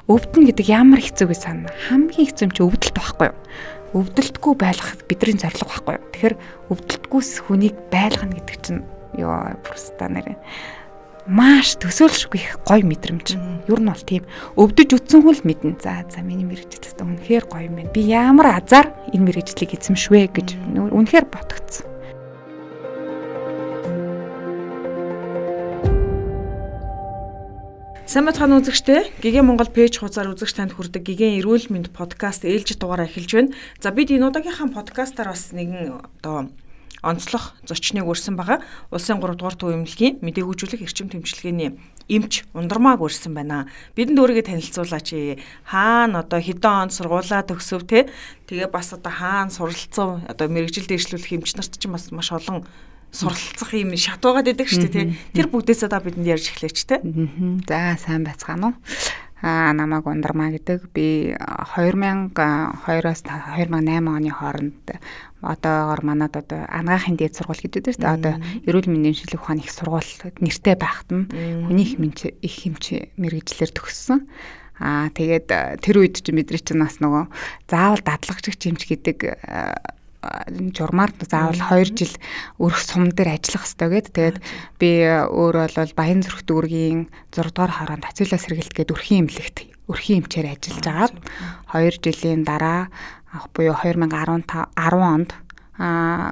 өвдөн гэдэг ямар хэцүү гэж санана. Хамгийн хэцүү юм чи өвдөлт байхгүй юу? Өвдөлтгүй байлгах бидний зорилго байхгүй юу? Тэгэхээр өвдөлтгүйс хүнийг байлгана гэдэг чинь ёо просто нэр маш төсөөлшгүй их гоё мэдрэмж. Ер нь бол тийм өвдөж үтсэн хүн л мэднэ. За миний мэрэгжил тест үнэхээр гоё юм байна. Би ямар азар энэ мэрэгжлийг эзэмшвэ гэж үнэхээр ботгцсон. Сайн бацхан үзэгчтэй Гиген Монгол пэйж хуудасаар үзэгч танд хүрдэг Гиген эрүүл мэнд подкаст ээлжид дугаараа эхэлж байна. За бид энэ удаагийнхаа подкастаар бас нэгэн онцлог зочныг өрсөн байгаа. Улсын 3 дугаар төв эмнэлгийн мэдээгүүжүүлэх эрчим тэмчилгээний эмч Ундрмааг өрсөн байна. Бидэнд өөрийгөө танилцуулаач. Хаана хэдэн онд сургуулаа төгсөв те. Тэгээ бас хаана суралцсан мэрэгжил дэвшлүүлэх эмч нарт ч бас маш олон суралцах юм шат байгаад байдаг шүү дээ тий. Тэр бүгдээс бидэнд ярьж эхлэвч те. За сайн байцгаана уу. Намайг Ундрмаа гэдэг. Би 2002-оос 2008 оны хооронд одоогоор манад анагаахын дээд сургууль гэдэг дээ. Одоо эрүүл мэндийн шинжилгээ ухааны их сургууль нэртэй байхад нь хүний их хэмжээ мэрэгжлэр төгссөн. Тэгээд тэр үед чинь бидний чинь бас нөгөө заавал дадлагчч эмч гэдэг журмаар заавал 2 жил өрх сум дээр ажиллах хэрэгтэй гэдэг. Тэгээд би өөр бол Баян зүрх дүүргийн 6 дугаар хороонд ацилаа сэргэлт гэдэг өрхийн эмнэлэгт өрхийн эмчээр ажиллаж агаад 2 жилийн дараа буюу 2010 онд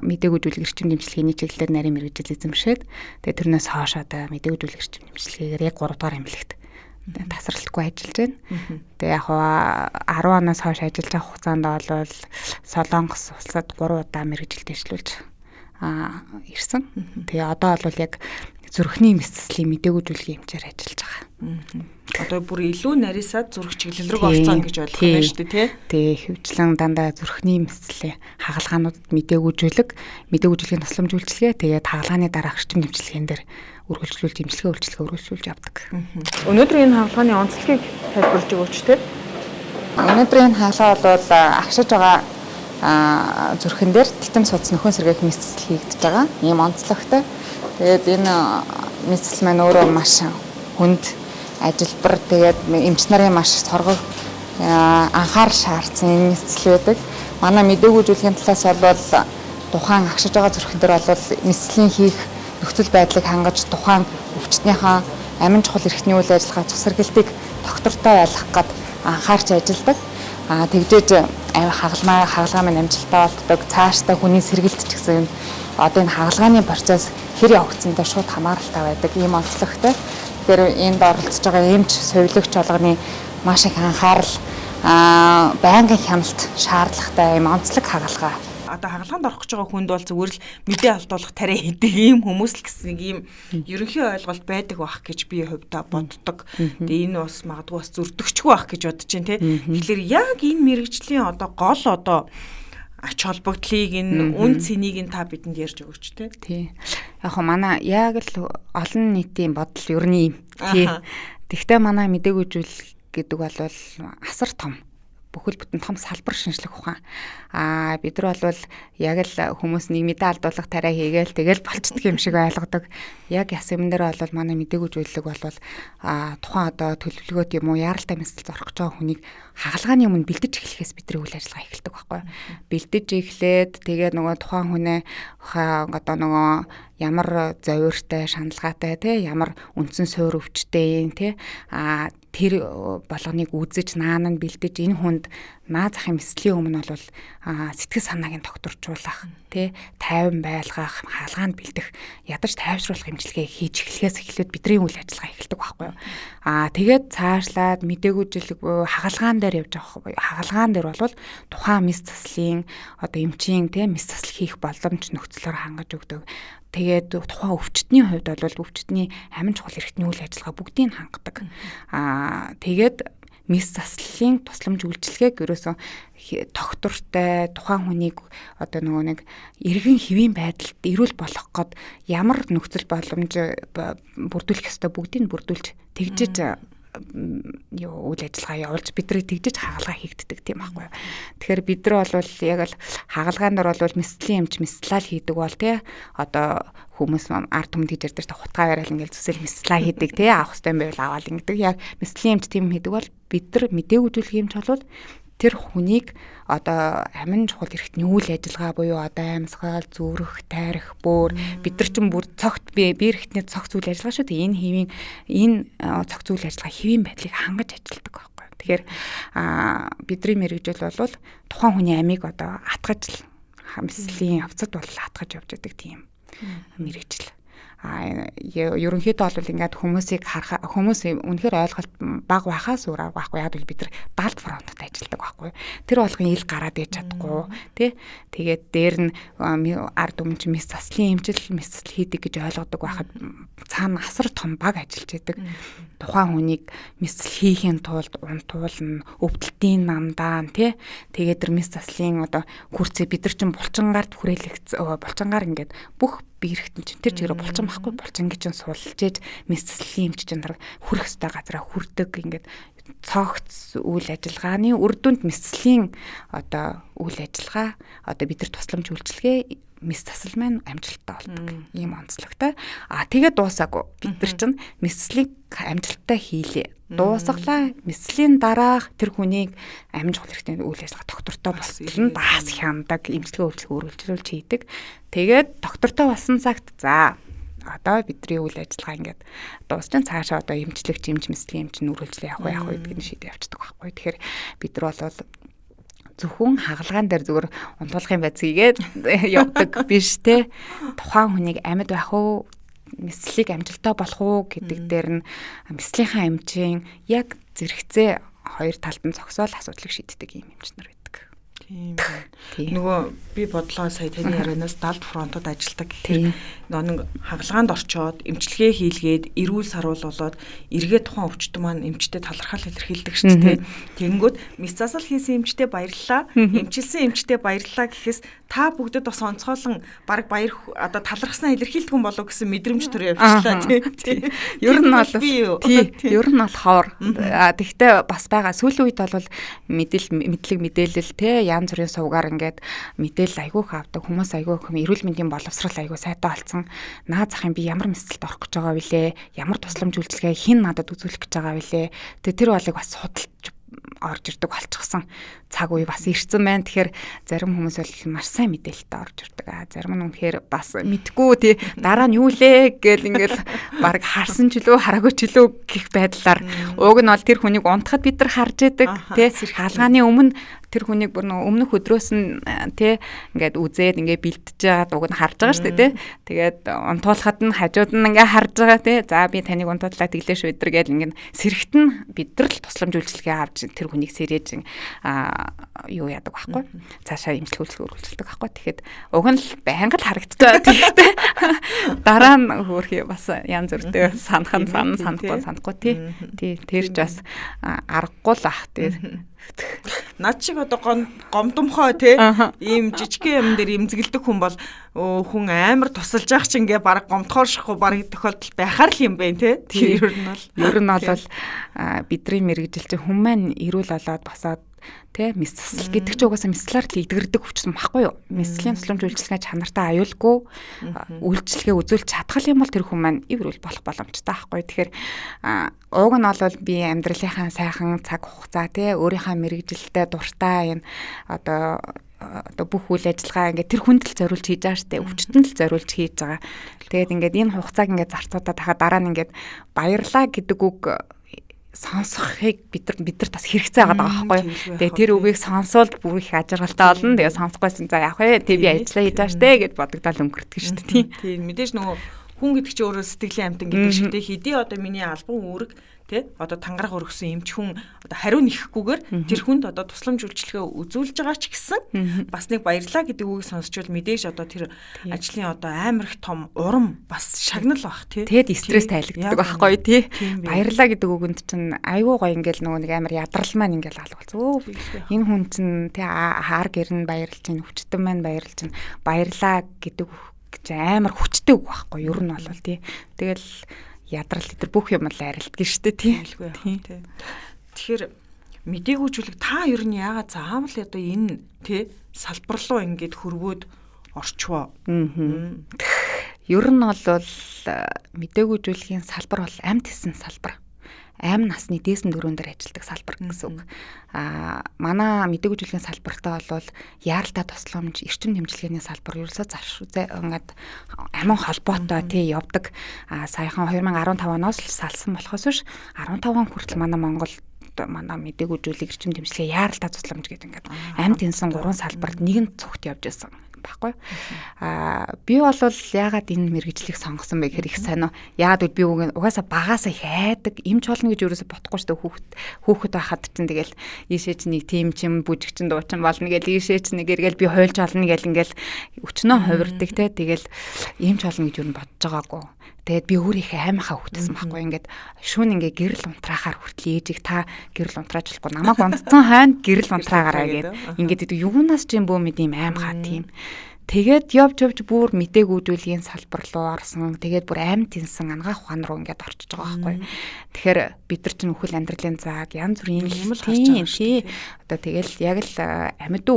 мэдээгүүжүүлэх эрчим тэмчилгээний чиглэлээр нарийн мэрэгжил эзэмшээд тэгээд тэрнээс хойш одоо мэдээгүүжүүлэх эрчим тэмчилгээгээр яг 3 дугаар эмнэлэгт тасралтгүй ажиллаж байна. Тэгээ яг 10 оноос хойш ажиллаж байгаа хугацаанд бол Солонгос улсад 3 удаа мэрэгжил дэвшлүүлж ирсэн. Тэгээ одоо бол яг зүрхний мэсцлийн мэдээгүүжүүлэх эмчээр ажиллаж байгаа. Одоо бүр илүү нарийсаад зүрх чиглэл рүү орцсон гэж ойлгох юм байна шүү дээ тий. Тэгээ хөвчлэн дандаа зүрхний мэсцлийн хагалгаануудад мэдээгүүжүүлэхийн тусламж үйлчилгээ тэгээд хагалгааны дараах эрчим тэмчилгээнд дээр үргэлжлүүлж эмчилгээ үргэлжлүүлж явдаг. Өнөөдөр энэ хагалгааны онцлогийг тайлбарлаж өгөөч тий. Өнөөдрийн хаалга бол агшиж байгаа зүрхэн дээр титэм судас нөхөн сэргээх мэсцэл хийгдэж байгаа. Ийм онцлогтой. Тэгээд энэ мэсцэл маань өөрөө маш хүнд ажилбар тэгээд эмч нарын маш соргог анхаарал шаардсан энэ мэсцэл байдаг. Манай мэдээгүүжүүлэхийн талаас бол тухайн агшиж байгаа зүрхэн дээр бол мэсцлийн хийх нөхцөл байдлыг хангаж тухайн өвчтнийхээ амин чухал эрхтний үйл ажиллагаа цусргэлтийг доктортой ойлгох гээд анхаарч ажилладаг. Тэгжээж хагалгаа маань амжилттай болдог. Цаашдаа хүний сэргэлт ч гэсэн одоо энэ хагалгааны процесс хэр явагдсантай шууд хамааралтай байдаг. Ийм онцлогтой. Тэгэхээр энд оролцож байгаа эмч, сувилагч болгоны маш их анхаарал, байнгын хяналт шаардлагатай ийм онцлог хагалгаа. Одоо хагалгаанд орох гэж байгаа хүнд бол зүгээр л мэдээ алдуулах тариа хийдэг ийм хүмүүс л гэсэн ийм ерөнхий ойлголт байдаг бах гэж би хувьдаа боддог. Тэгээ энэ бас магадгүй бас зөрдөгчгүй бах гэж бодож байна те. Тэгэхээр яг энэ мэрэгжлийн гол ач холбогдлыг энэ үн цэнийг та бидэнд ярьж өгөөч те. Тий. Яг манай яг л олон нийтийн бодол ер нь юм. Тий. Тэгвэл манай мэдээгүүжүүлэх гэдэг бол асар том бүхэл бүтэн том салбар шинжлэх ухаан. Бид нар бол яг л хүмүүс нэг мэдээ алдуулах тариа хийгээл тэгэл болцдог юм шиг ойлгодог. Яг яс юм дээр бол манай мэдээгүүжүүлэлэг бол тухайн одоо төлөвлөгөөт юм уу яаралтай мэсэлд орох гэж байгаа хүнийг хагалгааны өмнө бэлдэж эхлэхээс бидний үйл ажиллагаа эхэлдэг байхгүй юу? Бэлдэж эхлээд тэгээ нөгөө тухайн хүнээ одоо нөгөө ямар зовиртой, шаналгаатай те ямар үндсэн суур өвчтэй юм те тэр болгоныг үзэж наан нь бэлдэж энэ хүнд наа захын мэслийн өмнө бол сэтгэл санааг нь докторжуулах тий тайван байлгах хаалгаанд бэлдэх ядаж тайвшруулах эмчилгээ хийж эхлэхээс эхлээд бидний үйл ажиллагаа эхэлдэг байхгүй юу. Тэгээд цаашлаад мэдээгүүжлэг хагалгаан дээр явж байгаа байхгүй юу. Хагалгаан дээр бол тухайн мэс заслын одоо эмчийн тий мэс засал хийх боломж нөхцлөөр хангаж өгдөг. Тэгээд тухайн өвчтний хувьд бол өвчтний амин чухал эрхтний үйл ажиллагаа бүгдийг хангадаг. Тэгээд мэс заслын тусламж үйлчилгээг ерөөсөө доктортой тухайн хүнийг одоо нөгөө нэг эргэн хэвийн байдалд эрүүл болгох гээд ямар нөхцөл боломж бүрдүүлэх ёстой бүгдийг бүрдүүлж тэгжиж үйл ажиллагаа явуулж бидний тэгжиж хагалгаа хийгддэг тийм байхгүй. Тэгэхээр бид нар бол яг л хагалгаан дээр бол мэслийн эмч мэслал хийдэг бол тий одоо хүмүүс ард түмэнд гэж ярьдаг хутгаа барайл ингээл зүсэл мэслаа хийдэг тий авах хэрэгтэй байвал аваад ингэдэг. Яг мэслийн эмч тийм хийдэг бол бид нар мэдээгүйжүүлэх эмч бол тэр хүнийг одоо амин чухал хэрэгтний үйл ажиллагаа буюу одоо амьсгал, зүрх, тарих, бөөр бид нар ч бүр цогт бие хэрэгтний цогц үйл ажиллагаа шүү дээ. Энэ цогц үйл ажиллагаа хэвийн байдлыг хангаж ажилладаг байхгүй. Тэгэхээр бидний мэрэгжил бол тухайн хүний амийг одоо атгаж мэслийн явцад бол атгаж явж байдаг тийм мэрэгжил. Ерөнхийдөө бол ингээд хүмүүсийг харах хүмүүс үнэхээр ойлголт бага байхаас өөр байхгүй. Яг л бид нар далд фронтод ажилладаг байхгүй. Тэр болгон ил гараад ээж чадахгүй тий. Тэгээд дээр нь ард өмнө мэс заслын эмчил мэсэл хийдэг гэж ойлгодог байхад цаана асар том баг ажиллаж байдаг. Тухайн хүнийг мэсэл хийхин тулд унтуулна, өвдөлтийн намдаа тий. Тэгээд тэр мэс заслын одоо хүрцээ бид нар чинь булчингаар булчингаар ингээд бүх биерхтэн чинь тэр чигээр булчин байхгүй булчин гэж суулж ээж мэслийн эмч чинь хүрэх ёстой газараа хүрдэг ингээд цогц үйл ажиллагааны үр дүнд мэслийн одоо үйл ажиллагаа одоо бид нар тусламж үйлчилгээ мэс засал маань амжилттай болдог ийм онцлогтой. Тэгээд дуусаагүй бид нар чинь мэслийг амжилттай хийлээ. Дуусглаа мэслийн дараах тэр хүнийг амин чухал хэрэгтэй үйл ажиллагаа доктортой болсон баас хяндаг эмчилгээ үргэлжлүүлж хийдэг. Тэгээд доктортой болсон цагт за одоо бидний үйл ажиллагаа ингээд дуусчихсан цаашаа одоо эмчлэгч мэслийн эмч нүрэлжлээ явах гэдгийг шийдэж явчихдаг байхгүй. Тэгэхээр бид нар бол зөвхөн хагалгаан дээр зүгээр унтуулахын байцгийгээд явдаг биш те. Тухайн хүнийг амьд байх уу мэслийг амжилттай болох уу гэдэг дээр нь мэслийнхаа эмчийн яг зэрэгцээ хоёр талд нь зогсоол асуудлыг шийддэг юм эмч нар байдаг. Тийм. Нөгөө би бодлоо сая таны ярианаас далд фронтод ажилладаг гэхээр нэг хагалгаанд орчоод эмчилгээ хийлгээд эрүүл саруул болоод эргээ тухайн өвчтөн маань эмчтэй талархал илэрхийлдэг шүү дээ. Тэгэнгүүт мэс засал хийсэн эмчтэй баярлалаа, эмчилсэн эмчтэй баярлалаа гэхээс та бүгдэд бас онцгойлон баг баяр одоо талархсан илэрхийлдэг хүн болов гэсэн мэдрэмж төр явчихлаа тий. Ер нь бол ховор. Тэгтээ бас байгаа сүүлийн үед бол мэдээлэл тий янз бүрийн сувгаар ингээд мэдээлэл айгүйх авдаг хүмүүс айгүйх эрүүл мэндийн боловсрал айгүй сайтай болсон. Наад захын би ямар мэсэлд орох гэж байгаа вүлээ? Ямар тусламж үйлчилгээ хэн надад үзүүлэх гэж байгаа вүлээ? Тэр болыг бас судалж орж ирдэг болчихсон цаг үе бас ирсэн байна. Тэгэхээр зарим хүмүүс бол маш сайн мэдээлэлтэй орж ирдэг. Зарим нь үнэхээр бас мэдгүй тий дараа нь юу лээ гэл ингээл баг харсан ч лөө хараагүй ч лөө гэх байдлаар уг нь бол тэр хүнийг унтахад бид нар харж яадаг тий хаалгааны өмнө тэр хүнийг бүр өмнөх өдрөөс нь тий ингээд үзээд ингээд бэлтэж жаад уг нь харж байгаа шүү дээ тий. Тэгээд унтуулахад нь хажууд нь ингээд харж байгаа тий. За би таныг унтууллаа тэглээ шүү өдр гэл ингээд сэрэгт нь бид нар л тусламж үйлчилгээ авч тэр хүнийг сэрээж юу яадаг байхгүй. Цаашаа эмчилгээ үргэлжлүүлдэг байхгүй. Тэгэхэд уг нь л байнга л харагддаг. Тэгэхдээ дараа нь хөөрхий бас янз бүртэй санахгүй тий. Тэр ч бас аргагүй л ах тий. Над шиг одоо гомдомхой те ийм жижигхэн юм дээр имзэгэлдэг хүн бол хүн амар тусалж явах чинь ингээ баг гомдохоор шахгүй баг тохиолдол байхаар л юм байна те. Ер нь бол бидний мэрэгжилч хүн маань эрүүл болоод босоод тэ мэс засал гэдэг чинь угаасаа мэслэр л идгэрдэг хүчсэн баггүй юу? Мэслийн тусламж үйлчилгээ чанартай аюулгүй үйлчилгээ үзүүлж чадхал юм бол тэр хүн маань эврүүл болох боломжтой байхгүй. Тэгэхээр уг нь бол би амьдралынхаа сайхан цаг хугацаа тэ өөрийнхөө мэрэгжилтэд дуртай энэ одоо бүх үйл ажиллагаа ингээд тэр хүнд л зориулж хийж байгаа штэ өвчтөнд л зориулж хийж байгаа. Тэгээд ингээд энэ хугацааг ингээд зарцуудаад хахад дараа нь ингээд баярлаа гэдэг үг сонсохыг бид нар бас хэрэгцээ байгаа байхгүй. Тэгээ тэр үгийг сонсвол бүр их ажиргалтай болно. Тэгээ сонсохгүйсэн за явах ээ. Тэг би ажиллаа хийж байгаа штэ гэж бодогдол өнгөрдөг штэ тий. Тийм мэдээж нөгөө хүн гэдэг чинь өөрөө сэтгэлийн амтан гэдэг шиг тий хэдий одоо миний албан үүрэг тий одоо тангараг өргөсөн эмч хүн одоо хариу нэхэхгүйгээр тэр хүнд одоо тусламж үйлчилгээ үзүүлж байгаа ч гэсэн бас нэг баярлаа гэдэг үгийг сонсчвол мэдээж одоо тэр ажлын одоо амар их том урам бас шагнал бах тий. Тэгэд стресс тайлагддаг байхгүй тий. Баярлаа гэдэг үгэнд чинь айгүй гоё ингээл нөгөө нэг амар ядрал маань ингээл алгуулц. Энэ хүн чинь тий хаар гэрн баярлж чинь өвчтөн маань баярлж чинь баярлаа гэдэг гэж амар хүчтэй үг байхгүй юу? Ер нь бол тий. Тэгэл ядрал идэр бүх юм л арилддаг шүү дээ тий. Тэгэхээр мдэггүйжүүлэг та ер нь яагаад заавал одоо энэ тий салбар руу ингээд хөрвөөд орчвоо. Ер нь бол мдэггүйжүүлэхийн салбар бол амьд хийсэн салбар. Амь насны дээсэн дөрөөн дээр ажилладаг салбар гэсэн үг. Манай мдэггүйжүүлэхийн салбартаа бол яаралтай тусламж, эрчим тэмчилгээний салбар ерөөсөө ингээд амин холбоотой тий явдаг. Саяхан 2015 оноос л салсан болохоос биш 15 он хүртэл манай Монголд манай мдэггүйжүүлэг эрчим тэмчилгээ яаралтай тусламж гэдэг ингээд амьд тэнсэн 3 салбарт нэгэн цогт явж байсан. Баггүй. Би бол яагаад энэ мэргэжлийг сонгосон бэ гэхээр их сайн уу. Яагаад би угаасаа багаасаа их айдаг, эмч болно гэж юусоо бодохгүй шүү дээ хүүхэд байхад чинь тэгэл ийшээ чи нэг тим чим бүжигчин дуучин болно гэл ийшээ чи нэг эргээл би хойлж олно гэл ингээл өчнөө хувирдаг те тэгэл эмч болно гэж юу бодож байгаагүй. Тэгээд би өөрийнхөө аймахаа хөвтсөн байхгүй ингээд шүүн ингээ гэрэл унтраахаар хүртэл ээжийг та гэрэл унтрааж болохгүй намайг онцсон хойно гэрэл унтраагаараа гэдэг ингээд юунаас ч юм бөө мэд юм аймахаа тийм. Тэгээд явж бүр мдэггүйжүүлгийн салбар руу орсон. Тэгээд бүр амьд тэнсэн ангаах ухаан руу ингээд орчиж байгаа байхгүй. Тэгэхээр бид нар чинь өхөл амьдралын зааг янз бүрийн юм л тийм. Одоо тэгэл яг л амьд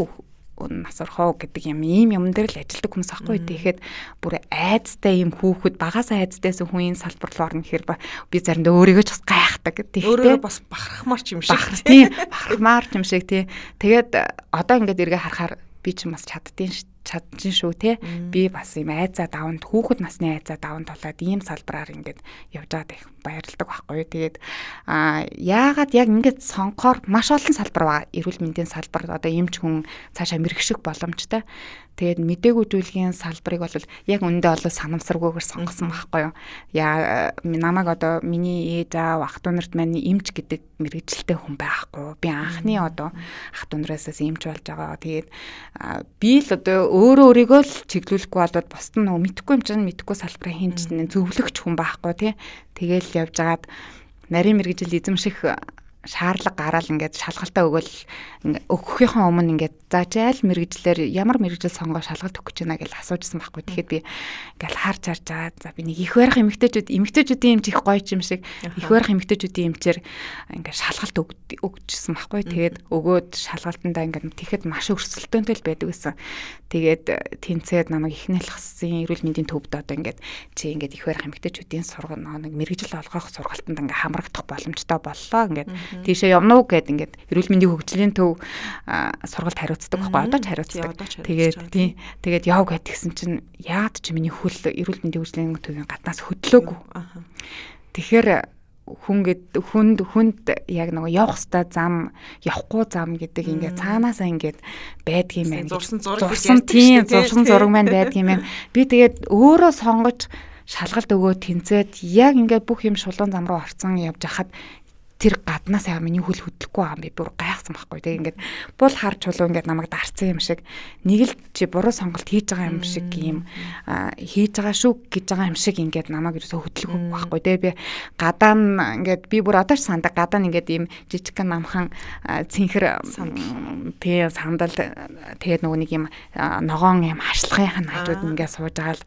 насархоо гэдэг юм юм дээр л ажилладаг хүмүүс аахгүй. Тэгэхэд бүр айцтай юм хүүхэд багасаа айцтайсэн хүн энэ салбар руу орно гэхээр би заримдаа өөрийгөө ч бас гайхдаг. Өөрийгөө бас бахархмаар ч юм шиг тийм. Бахархмаар ч юм шиг тий. Тэгээд одоо ингээд эргээ харахаар би ч бас чаддیں۔ Шүү те би бас юм айзаа даванд хүүхэд насны айзаа даванд болоод ийм салбараар ингээд явж байгаад их баярлдаг байхгүй. Тэгээд яагаад яг ингээд сонгохоор маш олон салбар байгаа. Эрүүл мэндийн салбар одоо эмч хүн цаашаа мэрэгших боломжтой. Тэгээд мдэггүйжүүлэхийн салбарыг бол яг үндэ бол санамсаргүйгээр сонгосон байхгүй юу. Намайг одоо миний ээж аав ах トゥ нарт маань эмч гэдэг мэрэгжилтэй хүн байхгүй. Би анхны одоо ах トゥ нараас эмч болж байгаа. Тэгээд би л одоо өөрийгөө л чиглүүлэхгүй болоод босд нь мэдхгүй юм чинь мэдхгүй салбарын хинч зөвлөгч хүн байхгүй тий. Тэгээл явж агаад нарийн мэрэгжил эзэмших шаардлага гараад ингээд шалгалтаа өгөхийнхөө өмнө ингээд заажаал мэрэгжлэр ямар мэрэгжил сонгоо шалгалт өгөх гэж байна гэж асуужсан байхгүй. Тэгэхэд би ингээд харж байгаа. За би нэг их барих эмэгтэйчүүдийн эмч их гоё юм шиг их барих эмэгтэйчүүдийн эмчээр ингээд шалгалт өгчсэн байхгүй. Тэгээд өгөөд шалгалтандаа ингээд тэгэхэд маш өрсөлдөөнтэй л байдаг гэсэн. Тэгээд тэнцээд намайг ихнэл хассан эрүүл мэндийн төвд одоо ингээд чи ингээд их барих эмэгтэйчүүдийн сургууль нэг мэрэгжил олгох сургалтанд ингээд хамрагдах боломжтой боллоо ингээд тийшээ явна уу гэд ингээд эрүүл мэндийн хөгжлийн төв сургалт хариуцдаг байхгүй одоо ч хариуцдаг. Тэгээд яв гэд гисэн чинь яад ч миний хөл эрүүл мэндийн хөгжлийн төвийн гаднаас хөдлөөгүй. Тэгэхээр хүнд яг нэг явах хэвээр зам явахгүй зам гэдэг ингээд цаанаасаа ингээд байдгийм байх. Зурсан зураг маань байдгийм байх. Би тэгээд өөрөө сонгож шалгалт өгөө тэнцээд яг ингээд бүх юм шулуун зам руу орсон явж хахад тэр гаднаас миний хөл хөдлөхгүй байгаа юм би бүр гайхсан байхгүй. Тэгээ ингээд бул хар чулуу ингээд намайг дарцсан юм шиг нэг л чи буруу сонголт хийж байгаа юм шиг юм хийж байгаа шүү гэж байгаа юм шиг ингээд намайг ерөөсө хөдлөхгүй байхгүй. Тэгээ би гадаа нь ингээд би бүр одоо ч сандаг гадаа нь ингээд ийм жижигхэн намхан цэнхэр тий сандал тэгээд нөгөө нэг юм ногоон юм хашлахын хажууд ингээд сууж байгаа л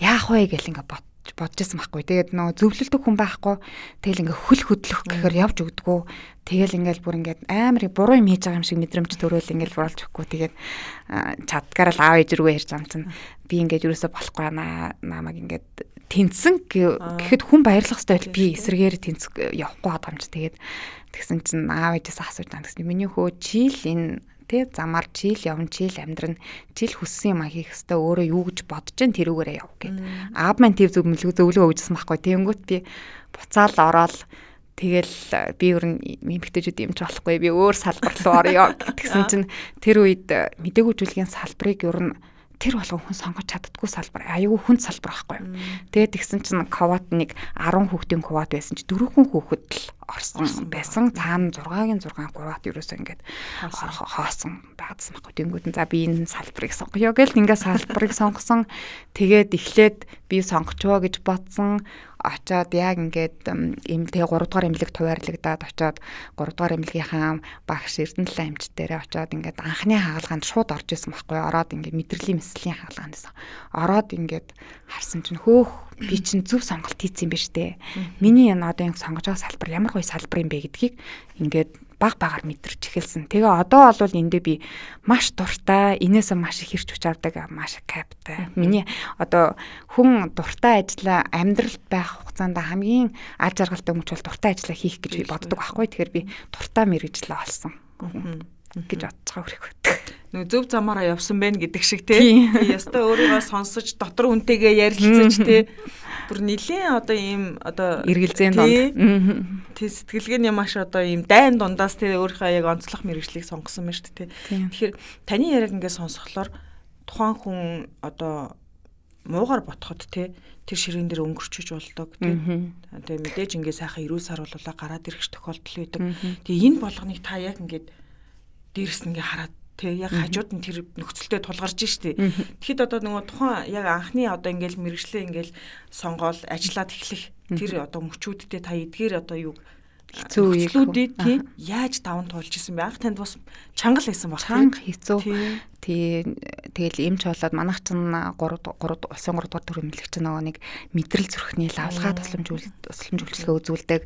яах вэ гэл ингээд бодож байсан байхгүй. Тэгээд нөгөө зөвлөлдөг хүн байхгүй. Тэгэл ингээ хөл хөдлөх гэхээр явж өгдөггүй. Тэгэл ингээл бүр ингээд амар буруу юм хийж байгаа юм шиг мэдрэмж төрөөл ингээл буруулж өгөхгүй. Тэгээд чаддгаар л аав ээж рүү ярьж байгаа юм чинь би ингээд юусоо болохгүй намайг ингээд тэнцсэн гэхэд хүн баярлах хэрэгтэй байл би эсрэгээр тэнцэх явахгүй байгаа юм чи. Тэгээд тэгсэн чинь аав ээжээс асууж байгаа гэсэн. Миний хөө чийл энэ тэг замаар чийл явна, чийл амьдрын, чийл хүссэн юм хийх хэвээр өөрөө юу гэж бодож जैन тэрүүгээрээ яв гэд. Аав маань тэр зөвлөгөө өгсөн байхгүй. Тэнгүүт би буцаал ороод тэгэл би өөр эмэгтэйчүүд юмч болохгүй би өөр салбар руу орё гэсэн чинь тэр үед мдэггүйжүүлэхийн салбарыг ер нь тэр болгон хүн сонгож чаддггүй салбар аюу хүн салбар байхгүй. Тэгээд тэгсэн чинь ковот нэг 10 хүүхдийн ковот байсан чи 4 хүүхэд л орсон байсан. Цаана 6-гийн 6 ковот ерөөсөө ингээд хоосон байгаадсан байхгүй. Тэнгүүд нь за би энэ салбарыг сонгоё гэл ингээд салбарыг сонгосон. Тэгээд эхлээд би сонгочвоо гэж бодсон. Очоод яг ингээд тэгээ 3 дугаар эмнэлэгт хуваарлагдаад очоод 3 дугаар эмнэлгийнхаа багш Эрдэнэт амжилт дээрээ очоод ингээд анхны хаалганд шууд орж исэн байхгүй. Ороод ингээд мэдрэлийн мэслийн хаалгаанд исэн. Ороод ингээд харсан чинь хөөх би чинь зөв сонголт хийсэн юм биш үү? Миний энэ одоо ингэ сонгож байгаа салбар ямар гоё салбар юм бэ гэдгийг ингээд багаар мэдэрч эхэлсэн. Тэгээ одоо бол эндээ би маш дуртай, инээсээ маш их хэрч хүч авдаг, маш каптай. Миний одоо хүн дуртай ажлаа амьдралд байх хугацаанд хамгийн аж аргалтай хүмүүс бол дуртай ажлаа хийх гэж би боддог байхгүй. Тэгэхээр би дуртай мэргэжлээ олсон гэж бодож байгаа хэрэг байдаг. Нөгөө зөв замаараа явсан байх гэдэг шиг тий. Ястаа өөрийгөө сонсож дотор үнтэйгээ ярилцаж тий. Бүр нилийн одоо ийм одоо эргэлзээний донд тий сэтгэлгээний маш одоо ийм дайн дундаас тий өөрийнхөө яг онцлог мэргэжлийг сонгосон байна шүү дээ тий. Тэгэхээр таны яриаг ингээд сонсохлоор тухайн хүн одоо муугар ботход тий тэр ширээн дээр өнгөрчөж болдог тий. Тэгээ мэдээж ингээд сайхан эрүүл саруулуулаа гараад ирэх тохиолдол байдаг. Тэгээ энэ болгоныг та яг ингээд дээрс нь ингээ хараад тэг яг хажууд нь тэр нөхцөлтэй тулгарч штэ. Тэгэхэд одоо нөгөө тухайн яг анхны одоо ингээл мэрэгчлээ ингээл сонгоол ажиллаад эхлэх тэр одоо мөчүүдтэй та эдгээр одоо юу хэцүүлүүдээ тий яаж даван туулж исэн бэ? Анх танд бас чангал байсан баг. Чанга хэцүү. Тий тэгэл эмч болоод манайх ч 3 улсын 3 дугаар төрөмлөгч нөгөө нэг мэдрэл зүрхний лавлгаа тусламж үйлчлэгээ үзүүлдэг.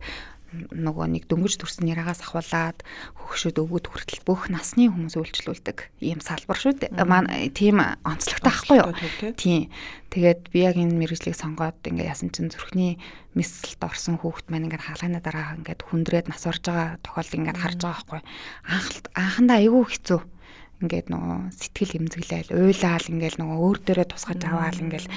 Нөгөө нэг дөнгөж төрсөн яраагаас ахуулаад хөгшөд өвгөд хүртэл бүх насны хүмүүс үйлчлүүлдэг ийм салбар шүү дээ. Тийм онцлогтой ахгүй юу? Тийм. Тэгээд би яг энэ мэргэжлийг сонгоод ингээ ясан чинь зүрхний мэсэлд орсон хүүхэд маань ингээ хаалганы дараа ингээ хүндрээд нас орж байгаа тохиолдол ингээ харж байгаа байхгүй. Анхандаа айгүй хэцүү. Ингээд нөгөө сэтгэл эмзэглээл, уйлаал ингээл нөгөө өөр дээрээ тусгаж аваал ингээл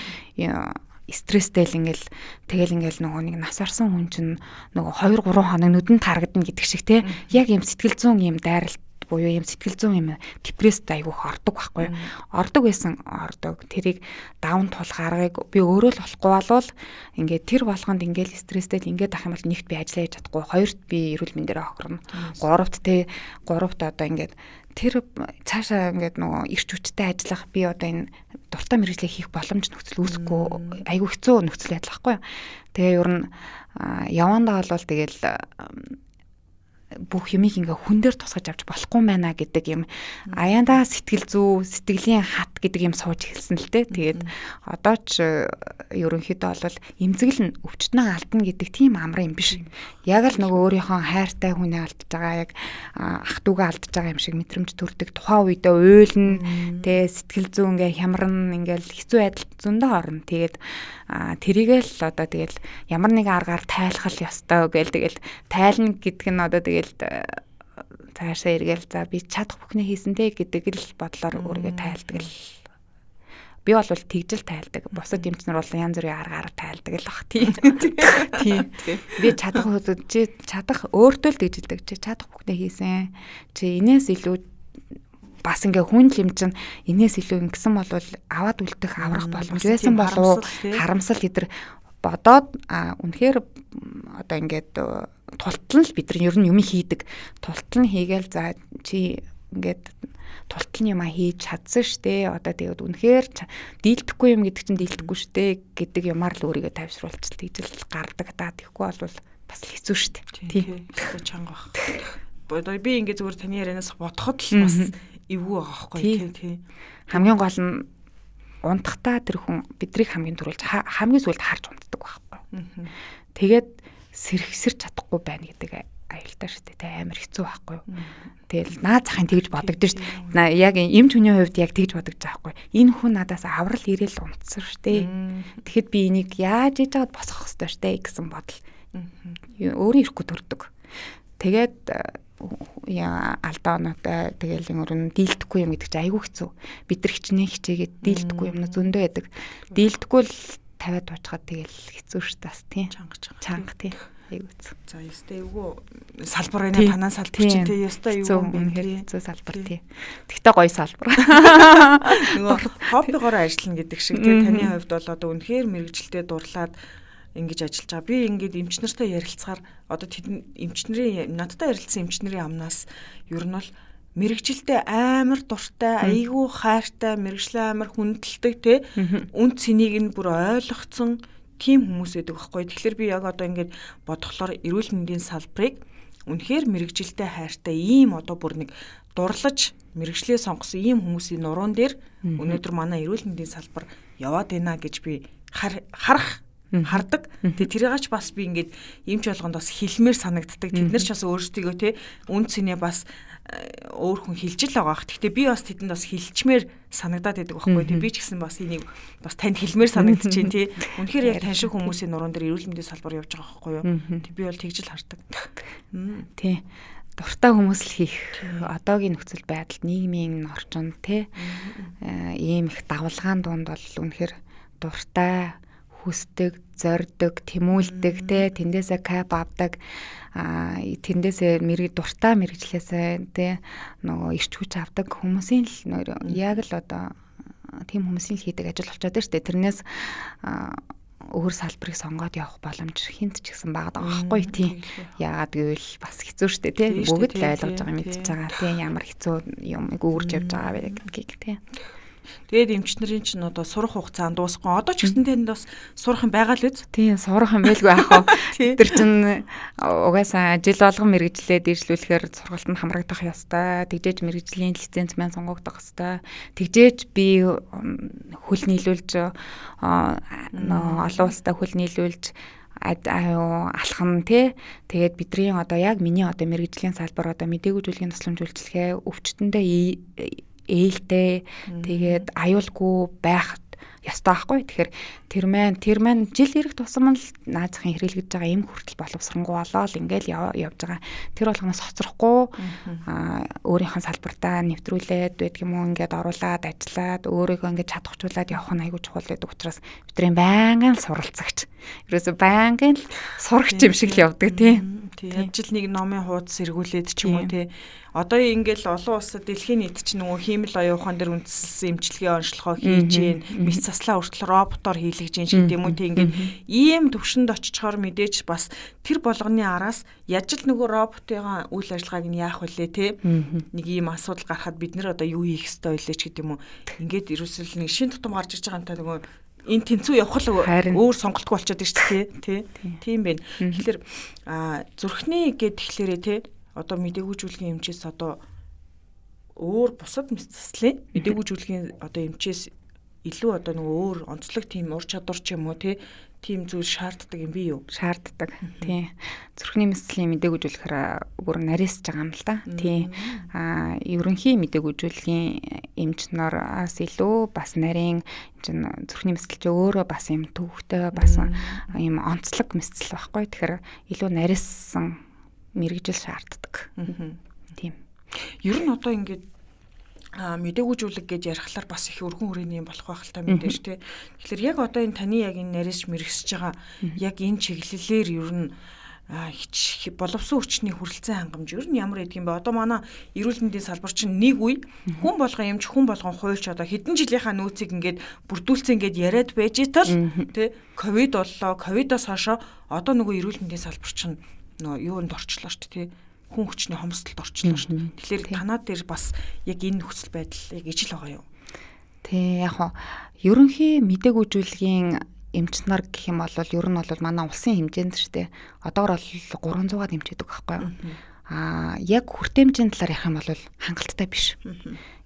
стресстэй л ингээл тэгэл ингээл нөгөө нэг нас орсон хүн чинь нөгөө 2-3 хоног нүдэнд харагдана гэдэг шиг те яг юм сэтгэл зүйн юм дайралт буюу юм сэтгэл зүйн юм депресд айгүйх ордог байхгүй ордог байсан тэрийг даун тулах аргыг би өөрөө л болохгүй болвол ингээд тэр болгонд ингээл стресстэй л ингээд ах юм бол нэгт би ажиллаж чадахгүй хоёрт би эрүүл мэндээр хохирно гуравт одоо ингээд тэр цаашаа ингээд нөгөө ирч хүчтэй ажиллах би одоо энэ дуртай мэргэжлийг хийх боломж нөхцөл үүсэхгүй айгүй хэцүү нөхцөл байдал байхгүй. Тэгээ ер нь явандаа бол тэгэл бүх юмыг ингээ хүн дээр тусгаж авч болохгүй байна гэдэг юм аяндаа сэтгэлийн хат гэдэг юм сууж эхэлсэн л дээ. Тэгээд одоо ч ерөнхийдөө бол эмзэгэл нь өвчтнөө алдна гэдэг тийм амар юм биш. Яг л нөгөө өөрийнхөө хайртай хүнээ алдж байгаа яг ах дүүгээ алдж байгаа юм шиг мэдрэмж төрдөг. Тухайн үедээ уйлна тэгээ сэтгэл зүй ингээ хямран ингээл хэцүү байдалд зөндөө орно. Тэгээд тэрийгэл одоо тэгэл ямар нэгэн аргаар тайлах ёстой гээл тэгэл тайлна гэдэг нь одоо тэгэл цаашаа эргээл за би чадах бүхнээ хийсэнтэй гэдэг л бодлоор өөрийгөө тайлдаг л би бол тэгжэл тайлдаг бусад эмчнэр бол янз бүрийн аргаар тайлдаг л бах тийм би чадах өөртөө л тэгжилдэг чи чадах бүхнээ хийсэн чи инээс илүү бас ингээ хүн л юм чин инээс илүү ингэсэн бол аваад үлдэх аврах боломж байсан болов харамсал гэдэр бодоод үнэхээр одоо ингээд тултал нь бид нар ер нь юм хийдэг. Тултал нь хийгээл за чи ингээд тултал нь юм хийж чадсан штэ. Одоо тэгээд үнэхээр дийлдэхгүй юм гэдэг чинь дийлдэхгүй штэ гэдэг юмар л өөрийгөө тайвшруулчихл тэгжэл гардаг даа. Тэгэхгүй бол бас л хэцүү штэ. Тийм. Чанга баг. Би ингээд зүгээр таны ярианаас бодоход л бас эвгүй байгаа байхгүй тий. Хамгийн гол нь унтахтаа тэр хүн бидрийг хамгийн түрүүлж хамгийн сүүлд харж унтдаг байхгүй. Тэгээд сэрхсэрч чадахгүй байна гэдэг аюултай шүү дээ. Амар хэцүү байхгүй юу. Тэгэл наад захын тэгж бодогдсон шүү дээ. Яг эмч хүний хувьд яг тэгж бодогдож байгаа байхгүй. Энэ хүн надаас аврал ирээл унтсан шүү дээ. Тэгэхэд би энийг яаж хийж аваад босгох ёстой шүү дээ гэсэн бодол. Өөрөө ирэхгүй төрдөг. Тэгээд алдаа оноотой тэгэл юм дийлдэхгүй юм гэдэг чинь айгүй хэцүү. Бид нар хичээгээд дийлдэхгүй юм зөндөө байдаг. Дийлдэхгүй л тавиад туучгаад тэгэл хэцүү шүү дээ тийм. Чанга тийм. Айгүй хэцүү. За ёстой эвгүй салбар байна танаа салбар чинь тийм ёстой эвгүй юм байна. Хэцүү салбар тийм. Тэгтээ гоё салбар. Нөгөө хоббигоор ажиллана гэдэг шиг тийм таны хувьд бол одоо үнэхээр мэрэгжилтэд дурлаад ингэж ажиллаж байгаа. Би ингээд эмчнэртэй ярилцахаар одоо эмчнэрийн надтай ярилцсан эмчнэрийн амнаас ер нь бол мэрэгжилтэй амар дуртай, айгүй хайртай, мэрэгчлээ амар хүндэлдэг те үнд цэнийг нь бүр ойлгоцсон тийм хүмүүс байдаг байхгүй. Тэгэхээр би яг одоо ингээд бодглохоор эрүүл мэндийн салбарыг үнэхээр мэрэгжилтэй хайртай ийм одоо бүр нэг дурлаж мэрэгчлээ сонгосон ийм хүмүүсийн нуруунд дээр өнөөдөр манай эрүүл мэндийн салбар яваад байна гэж би харах хардаг. Тэгээ тэрийгач бас би ингээд эмч болгонд бас хэлмээр санагддаг. Тэд нар ч бас өөрсдийгөө те үн цэнэ бас өөр хүн хэлж л байгаа. Гэхдээ би бас тэдэнд бас хэлчмээр санагдаад байдаг байхгүй. Тэгээ би ч гэсэн бас энийг бас танд хэлмээр санагдчихээн тий. Үнэхээр яг тань шиг хүмүүсийн нуруунд дээр эрүүл мэндийн салбар явж байгаа байхгүй юу? Тэг би бол тэгж л хардаг. Тий. Дуртай хүмүүс л хийх одоогийн нөхцөл байдалд нийгмийн орчинд тий ийм их давлгаан дунд бол үнэхээр дуртай хүсдэг, зорддог, тэмүүлдэг те тэндээсээ кап авдаг тэндээсээ дуртай мэрэгчлээсээ те нөгөө ирч хүч авдаг хүмүүсийн л яг л одоо тийм хүмүүсийн л хийдэг ажил болчиход байна шүү дээ. Тэрнээс өөр салбарыг сонгоод явах боломж хинт ч гэсэн багт байгаа байхгүй тийм. Яагаад гэвэл бас хэцүү шүү дээ тийм. Бүгд л ойлгож байгаа мэдчихэж байгаа тийм. Ямар хэцүү юмыг өөрж явж байгаа вэ гэдгийг тийм. Тэгээд эмчнэрийн чинь одоо сурах хугацаа дуусахгүй. Одоо ч гэсэн тэнд бас сурах юм байгаа л үз. Тийм, сурах юм байлгүй яах вэ? Тэр чинь угаасаа жил болгон мэрэгжлээ дээшлүүлэхээр сургалтанд хамрагдах ёстой. Тэгжээж мэрэгжлийн лиценз маань сонгогдох ёстой. Тэгжээж би хөл нийлүүлж олон улстай хөл нийлүүлж алхам тий. Тэгээд бидний одоо яг миний одоо мэрэгжлийн салбар одоо мэдээгүй зүйлгийн тусламж үйлчлэгээ өвчтөндөө ээлтэй тэгээд аюулгүй байх ёстой байхгүй. Тэгэхээр тэр маань жил ирэх тусам л наазахын хэрэглэж байгаа юм хүртэл боловсронгуй болоо л ингээл явж байгаа. Тэр болгоноос хоцрохгүй өөрийнхөө салбартаа нэвтрүүлээд байдаг юм уу ингээд оруулаад ажиллаад өөрийгөө ингээд чадахжуулаад явах нь айгүй чухал байдаг учраас бидний байнгын л суралцагч. Ерөөсө байнгын л сурагч юм шиг л явдаг тийм. Тийм. Жил нэг номын хуудас эргүүлээд ч юм уу тий. Одоо ингээл олон улсад дэлхийн нийт чинь нөгөө хиймэл оюун ухаан дээр үндэслэсэн эмчилгээ онцлогоо хийж гин, мэс заслаа хүртэл роботоор хийлгэж гин шиг юм уу тий ингээд ийм төвшөнд очичоор мэдээж бас тэр болгоны араас яаж л нөгөө роботын үйл ажиллагааг нь яах вүлээ тий. Нэг ийм асуудал гарахад бид нэр одоо юу хийх ёстой вэ ч гэдэг юм уу. Ингээд ерөөсөл нэг шин тутам гарч иж байгаа юм та нөгөө энэ тэнцүү явах л өөр сонголтгүй болчиход байна шүү дээ тий. Тийм байна. Тэгэхээр зүрхний гээд тэгэхээр тий одоо мэдээгүй зүйлгийн эмчээс одоо өөр бусад мэс заслын мэдээгүй зүйлгийн одоо эмчээс илүү одоо нөгөө өөр онцлог тийм ур чадвар ч юм уу тийм зүйл шаарддаг юм би юу? Шаарддаг. Тий. Зүрхний мэслийн мэдээгүй зүйлхээр бүр нарийсж байгаа юм л да. Тий. Ерөнхий мэдээгүй зүйлгийн эмч нараас илүү бас нарийн зүрхний мэсэл чи өөрөө бас юм төвхтэй бас юм онцлог мэсэл байхгүй. Тэгэхээр илүү нарийсан мэрэгжил шаарддаг. Тийм. Ер нь одоо ингээд мэдээгүй зүйлэг гэж ярихлаар бас их өргөн хүрээний юм болох байх л та мэдээж тий. Тэгэхээр яг одоо энэ таны яг энэ нарийж мэрэгсэж байгаа яг энэ чиглэлээр ер нь боловсон хүчний хүрэлцэн хангамж ер нь ямар гэдэг юм бэ? Одоо манай эрүүл мэндийн салбар чинь нэг үе хүн болгон эмч хүн болгон хуульч одоо хэдэн жилийнхаа нөөцийг ингээд бүрдүүлсэн ингээд яриад байж тал тий ковид боллоо. Ковидоос хойшоо одоо нөгөө эрүүл мэндийн салбар чинь нөгөө юунд орчлоо шүү дээ тий. Хүн хүчний хомсдолд орчлоо шүү. Тэгэхээр танаа дээр бас яг энэ нөхцөл байдал яг ижил байгаа юу? Тий яг хоо ерөнхий мэдээгүй зүйлгийн эмч нар гэх юм бол ер нь бол манай улсын хэмжээнд шүү дээ. Одоогор бол 300-аад эмчээдэг байхгүй юу? Яг хүртээмжийн талаар ярих юм бол хангалттай биш.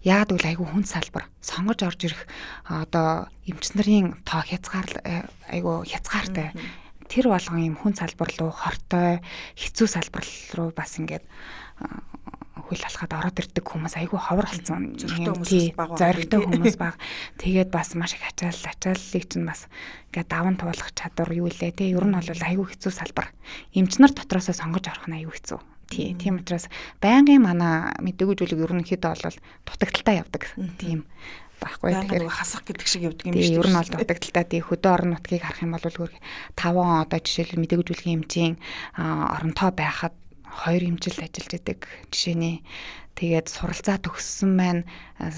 Яагаад гэвэл айгүй хүн салбар сонгож орж ирэх одоо эмч нарын тоо хязгаартай. Тэр болгон юм хүн салбар руу хортой хэцүү салбар руу бас ингээд хөл алхаад ороод ирдэг хүмүүс айгүй ховор болсон. Зоригтой хүмүүс баг. Тэгээд бас маш их ачааллыг чинь бас ингээд даван туулах чадвар юу лээ те. Ер нь бол айгүй хэцүү салбар. Эмч нар дотроосоо сонгож орох нь айгүй хэцүү. Тийм учраас байнгын манай мэдээгүй зүйлийг ерөнхийдөө бол дутагдaltaй явдаг. Тийм байхгүй. Тэгэхээр хасах гэдэг шиг явдаг юм шүү дээ. Ер нь бол дутагдaltaй тий хөдөө орон нутгийг харах юм бол 5 одоо жишээлбэл мэдээгүй зүйлгийн эмчийн оронтой байхад 2 эмчилд ажиллаж байдаг жишээний. Тэгээд суралцаа төгссөн маань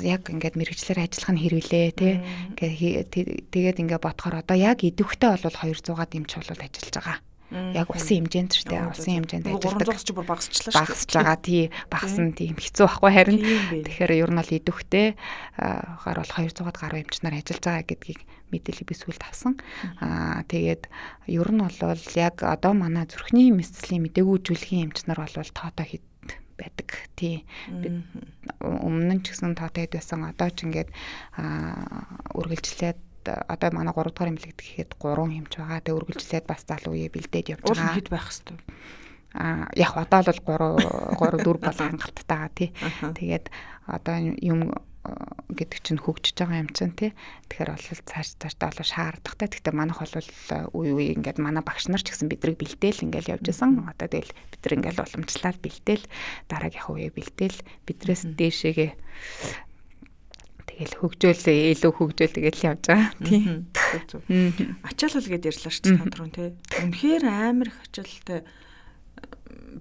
яг ингээд мэрэгчлэр ажиллах нь хэрэглээ тий. Тэгээд ингээд бодохоор одоо яг идэвхтэй бол 200-аад эмч бол ажиллаж байгаа. Яг улсын хэмжээнд ч тийм улсын хэмжээнд ажилладаг. 300 ч бүр багасчлаа шүү. Багасж байгаа тий багасан тийм хэцүү байхгүй харин тэгэхээр ер нь бол идэвхтэй гар бол 200-аад гаруй эмч нар ажиллаж байгаа гэдгийг мэдээлэл би сүүлд авсан. Тэгээд ер нь бол яг одоо манай зүрхний мэслийн мэдээгүй зүйлгийн эмч нар бол тоотой хэд байдаг тий. Өмнө нь ч гэсэн тоотой хэд байсан одоо ч ингээд үргэлжлээд одоо манай 3 дугаар эмнэлэгт гэхэд 3 эмч байгаа. Тэгээ үргэлжлээд бас залуу үе бэлдээд явж байгаа. Хэд байх хэвээр. Яг одоо л 3 4 бол хангалттай тий. Тэгээд одоо юм гэдэг чинь хөгжиж байгаа юм чинь тий. Тэгэхээр бол цаашдаа бол шаардлагатай. Гэхдээ манайх бол үе ингээд манай багш нар ч гэсэн бидрийг бэлдээл ингээд явж исэн. Одоо тэгэл бид нар ингээд уламжлаад бэлдээл дараагийнхаа үеийг бэлдээл бидрээс дээшээгээ тэгэл хөгжөөл илүү хөгжөөл тэгэл явж байгаа. Тий. Ачаалал гэдээ ярьлаа шүү дээ тадруу тий. Үнэхээр амар их ачаалалтай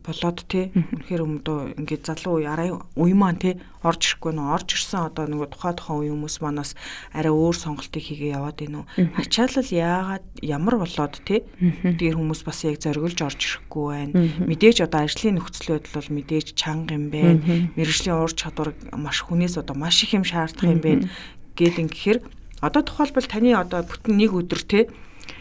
болоод тий. Үнэхээр өмнөдөө ингээд залуу үе арай үе маань тий орж ирэхгүй нөө орж ирсэн одоо нөгөө тухайн үе хүмүүс манаас арай өөр сонголтыг хийгээ яваад байна уу. Ачаалал яагаад ямар болоод тий. Тэр хүмүүс бас яг зориулж орж ирэхгүй байна. Мэдээж одоо ажлын нөхцөл байдал бол мэдээж чанга юм байна. Мэргэжлийн ур чадвар маш хүнээс одоо маш их юм шаардах юм байна. Гэт ингэхээр одоо тухайлбал таны одоо бүтэн нэг өдөр тий